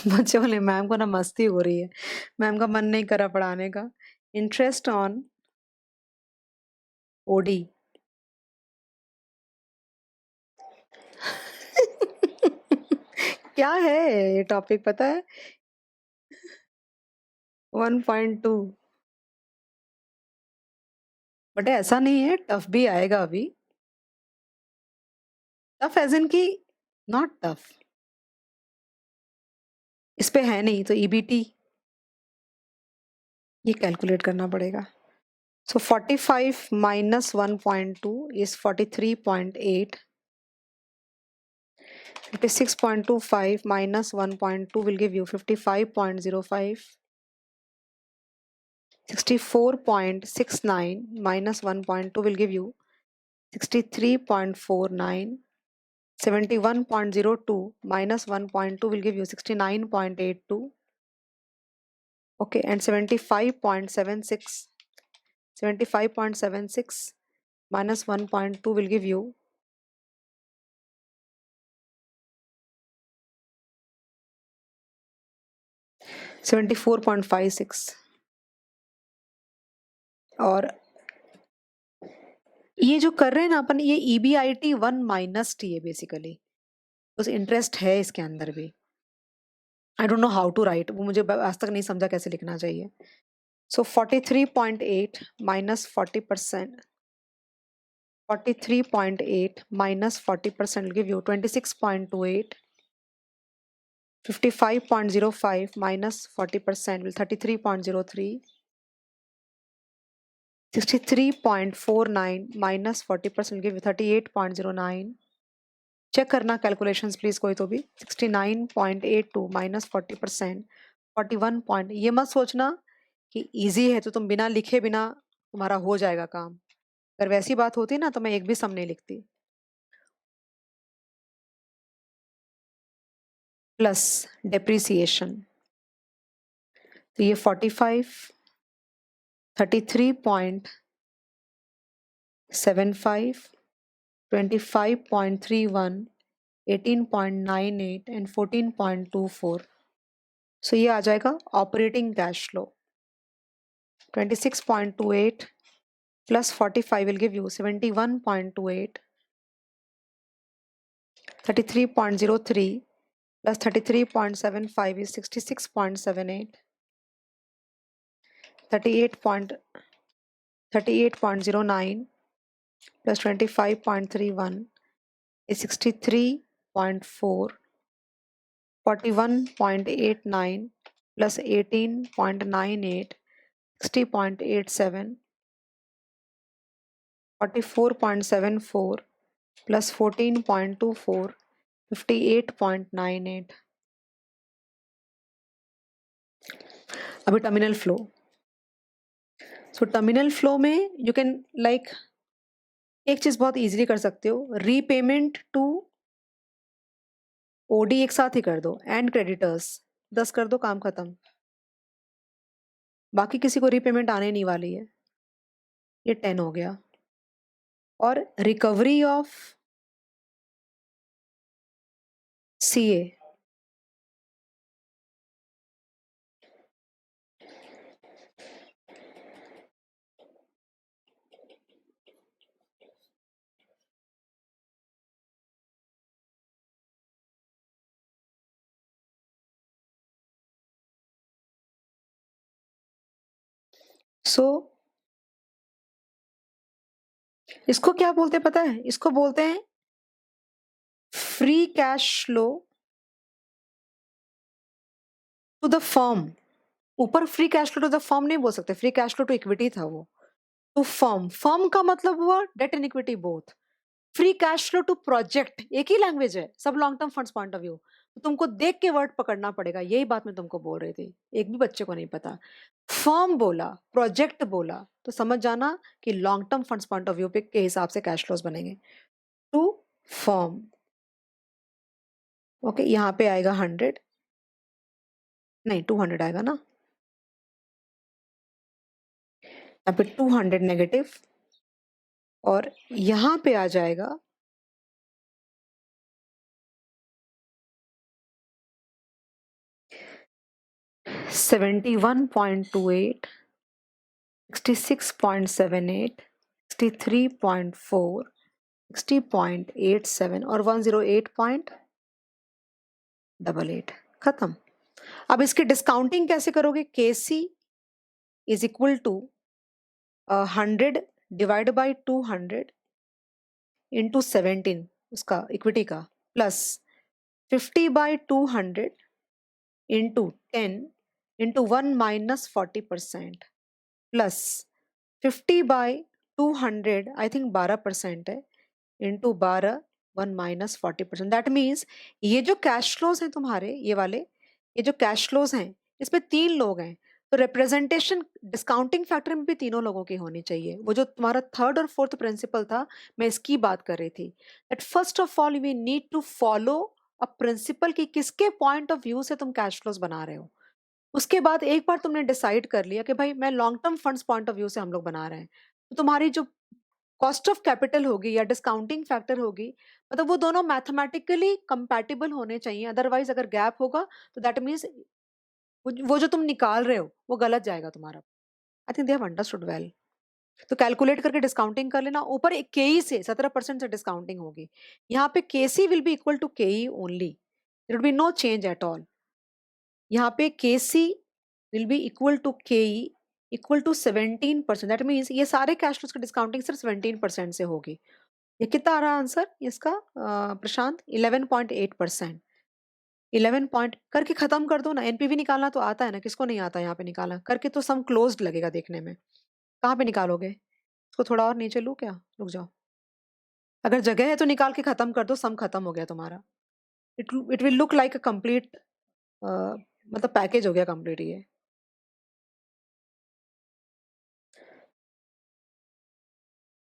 बच्चे बोले मैम को ना मस्ती हो रही है, मैम का मन नहीं करा पढ़ाने का। Interest on OD. क्या है ये टॉपिक, पता है? 1.2। बट ऐसा नहीं है, टफ भी आएगा अभी। टफ एज इन की, नॉट टफ, इस पे है नहीं तो ईबीटी ये कैलकुलेट करना पड़ेगा। सो 45 minus 1.2 is 43.8. 56.25 minus 1.2 will give you 55.05. 64.69 minus 1.2 will give you 63.49. 71.02 minus 1.2 will give you 69.82. Okay, and 75.76. 75.76 minus 1.2 will give you 74.56. और ये जो कर रहे हैं ना अपन, ये EBIT 1 माइनस टी है बेसिकली, उस इंटरेस्ट है इसके अंदर भी। I don't know how to write, वो मुझे आज तक नहीं समझा कैसे लिखना चाहिए। So 43.8 minus 40%, 43.8 minus 40% will give you 26.28. 55.05 minus 40% will 33.03. 63.49 minus 40% will give you 38.09. Check करना कैलकुलेशंस प्लीज कोई तो भी। 69.82 माइनस 40%, 41 पॉइंट। ये मत सोचना कि इजी है तो तुम बिना लिखे बिना तुम्हारा हो जाएगा काम। अगर वैसी बात होती ना तो मैं एक भी सम नहीं लिखती। प्लस डेप्रिसिएशन, तो ये 45, 33.75, 25.31, 18.98 एंड 14.24। सो ये आ जाएगा operating cash flow. 26.28 plus 45 will give you 71.28. 33.03 plus 33.75 is 66.78. 38.09 plus 25.31 is 63.4. 41.89 plus 18.98, 60.87. 44.74 plus 14.24, 58.98. अभी terminal flow. So terminal flow में यू कैन लाइक एक चीज बहुत इजीली कर सकते हो, रीपेमेंट टू ओडी एक साथ ही कर दो, एंड क्रेडिटर्स 10 कर दो, काम खत्म। बाकी किसी को रीपेमेंट आने नहीं वाली है, ये 10 हो गया। और रिकवरी ऑफ सीए, सो इसको क्या बोलते हैं पता है? इसको बोलते हैं free cash flow to the firm. ऊपर free cash flow to the firm नहीं बोल सकते, free cash flow to equity था वो, टू फर्म। फर्म का मतलब हुआ debt and equity both. Free cash flow to project एक ही लैंग्वेज है, सब long term funds point of view. तो तुमको देख के वर्ड पकड़ना पड़ेगा, यही बात मैं तुमको बोल रही थी, एक भी बच्चे को नहीं पता। फर्म बोला, प्रोजेक्ट बोला, तो समझ जाना कि long term funds point of view पे के हिसाब से कैश फ्लोज बनेंगे। टू फर्म, ओके, यहाँ पे आएगा 100, नहीं 200 आएगा ना, यहाँ पे 200 नेगेटिव, और यहाँ पे आ जाएगा 71.28, 66.78, 63.4, 60.87 और 108.88। खत्म। अब इसकी डिस्काउंटिंग कैसे करोगे? Kc is equal to 100 divide by 200 into 17 उसका इक्विटी का, plus 50/200 into 10 into 1 minus 40%, plus 50/200 I think 12% है, इंटू 12 1 माइनस 40%। दैट मीन्स ये जो कैश फ्लोज हैं तुम्हारे, ये वाले, ये जो कैश फ्लोज हैं, इसमें 3 लोग हैं, तो रिप्रेजेंटेशन डिस्काउंटिंग फैक्टर में भी तीनों लोगों की होनी चाहिए। वो जो तुम्हारा थर्ड और फोर्थ प्रिंसिपल था, मैं इसकी बात कर रही थी, that first of all we need to follow a principle कि किसके पॉइंट ऑफ व्यू से तुम कैश फ्लोज बना रहे हो। उसके बाद एक बार तुमने डिसाइड कर लिया कि भाई मैं long term funds point of view से हम लोग बना रहे हैं, तो तुम्हारी जो कॉस्ट ऑफ कैपिटल होगी या डिस्काउंटिंग फैक्टर होगी, मतलब वो दोनों मैथमेटिकली कंपैटिबल होने चाहिए। अदरवाइज अगर गैप होगा तो दैट मीन्स वो जो तुम निकाल रहे हो वो गलत जाएगा तुम्हारा। I think they have understood well. तो कैलकुलेट करके डिस्काउंटिंग कर लेना। ऊपर एक केई से 17% से डिस्काउंटिंग होगी, यहाँ पे KC will be equal to KE only, there will be no change at all. यहाँ पे KC will be equal to KE equal to 17%। That means ये सारे कैश फ्लोज की डिस्काउंटिंग सिर्फ 17% से होगी। ये कितना आ रहा आंसर इसका प्रशांत? 11.8%। 11 पॉइंट करके खत्म कर दो ना। एनपीवी निकालना तो आता है ना, किसको नहीं आता? यहाँ पे निकालना करके तो सम क्लोज्ड लगेगा देखने में। कहाँ पे निकालोगे इसको? थोड़ा और नीचे लूँ क्या? रुक जाओ, अगर जगह है तो निकाल के खत्म कर दो, सम खत्म हो गया तुम्हारा। It will look like a complete, मतलब पैकेज हो गया कंप्लीट ये।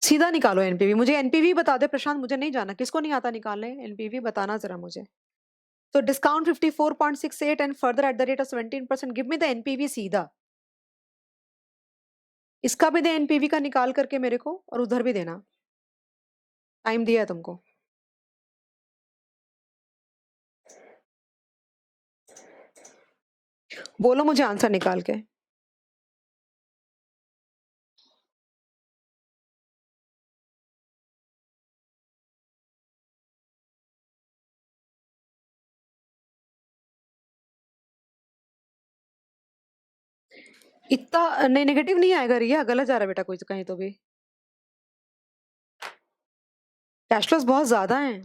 सीधा निकालो एनपीवी। मुझे एनपीवी बता दे प्रशांत, मुझे नहीं जाना, किसको नहीं आता निकालने? एनपीवी बताना जरा मुझे। तो discount 54.68 and further at the rate of 17%, give me the NPV सीधा। इसका भी दे एनपीवी का निकाल करके मेरे को, और उधर भी देना। टाइम दिया है तुमको। बोलो मुझे आंसर निकाल के। इतना नहीं, नेगेटिव नहीं आएगा रिया, गलत जा रहा है बेटा कोई तो कहीं तो भी। कैश फ्लोस बहुत ज्यादा हैं।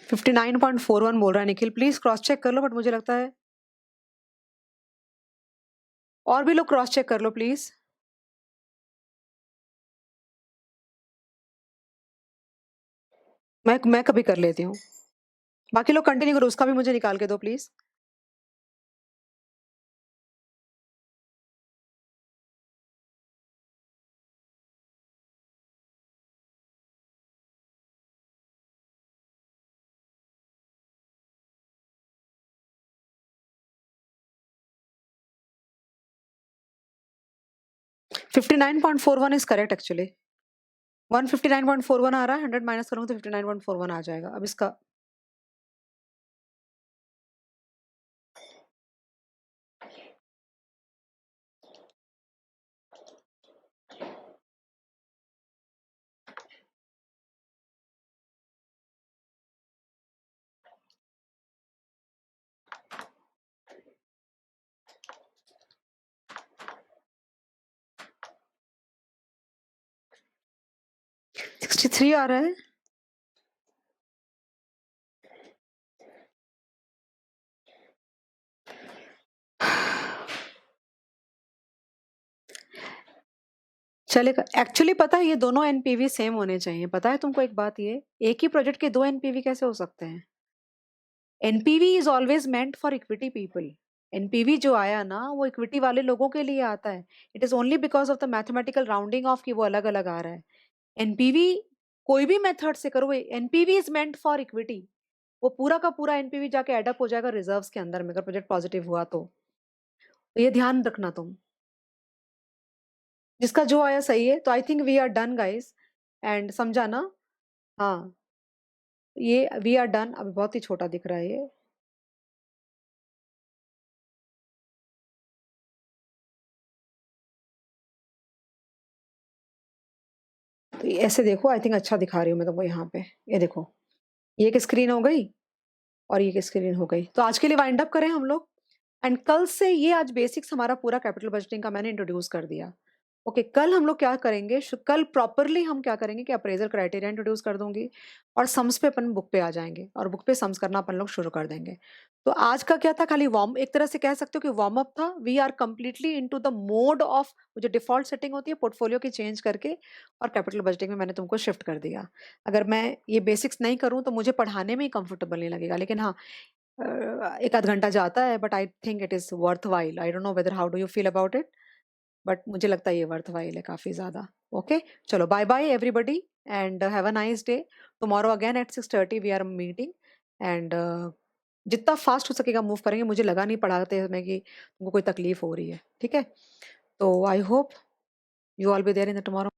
फिफ्टी 59.41 बोल रहा है निखिल, प्लीज क्रॉस चेक कर लो, बट मुझे लगता है और भी लोग क्रॉस चेक कर लो प्लीज। मैं कभी कर लेती हूँ, बाकी लोग कंटिन्यू करो, उसका भी मुझे निकाल के दो please. Fifty 59.41 is correct actually. 159.41 आ रहा है, 100 माइनस करूंगा तो 59.41 आ जाएगा। अब इसका 63 आ रहा है। चलेगा एक्चुअली, पता है ये दोनों एनपीवी सेम होने चाहिए। पता है तुमको एक बात, ये एक ही प्रोजेक्ट के दो एनपीवी कैसे हो सकते हैं? NPV is always meant for equity people. NPV जो आया ना वो इक्विटी वाले लोगों के लिए आता है। It is only because of the mathematical rounding off कि वो अलग अलग आ रहा है। एनपीवी कोई भी मेथड से करो, NPV is meant for equity. वो पूरा का पूरा एनपीवी जाके एडअप हो जाएगा रिजर्व्स के अंदर में, अगर प्रोजेक्ट पॉजिटिव हुआ तो ये ध्यान रखना तुम। जिसका जो आया सही है, तो I think we are done guys. And समझा ना? हाँ, ये वी आर डन। अभी बहुत ही छोटा दिख रहा है ये। तो ये ऐसे देखो, आई थिंक अच्छा दिखा रही हूँ मैं तुमको यहाँ पे। ये देखो, ये एक स्क्रीन हो गई और ये एक स्क्रीन हो गई। तो आज के लिए वाइंड अप करें हम लोग। एंड कल से ये आज बेसिक्स हमारा पूरा कैपिटल बजटिंग का मैंने इंट्रोड्यूस कर दिया। ओके, कल हम लोग क्या करेंगे, कल प्रॉपरली हम क्या करेंगे कि अप्रेजल क्राइटेरिया इंट्रोड्यूस कर दूंगी और सम्स पे अपन बुक पे आ जाएंगे और बुक पे सम्स करना अपन लोग शुरू कर देंगे। तो आज का क्या था, खाली वार्म, एक तरह से कह सकते हो कि वार्म अप था। We are completely into the mode of जो डिफॉल्ट सेटिंग होती है पोर्टफोलियो की चेंज करके और कैपिटल बजटिंग में मैंने तुमको शिफ्ट कर दिया। अगर मैं ये बेसिक्स नहीं करूँ तो मुझे पढ़ाने में ही कंफर्टेबल नहीं लगेगा, लेकिन हाँ, 1 आध घंटा जाता है, but I think it is worthwhile. I don't know whether how do you feel about it, but मुझे लगता है ये वर्थव्हाइल है काफ़ी ज़्यादा। ओके, चलो bye bye everybody and have a nice day. Tomorrow again at 6:30 we are meeting and जितना fast हो सकेगा मूव करेंगे। मुझे लगा नहीं पढ़ाते समय कि तुमको कोई तकलीफ हो रही है, ठीक है? तो I hope you all be there in the tomorrow.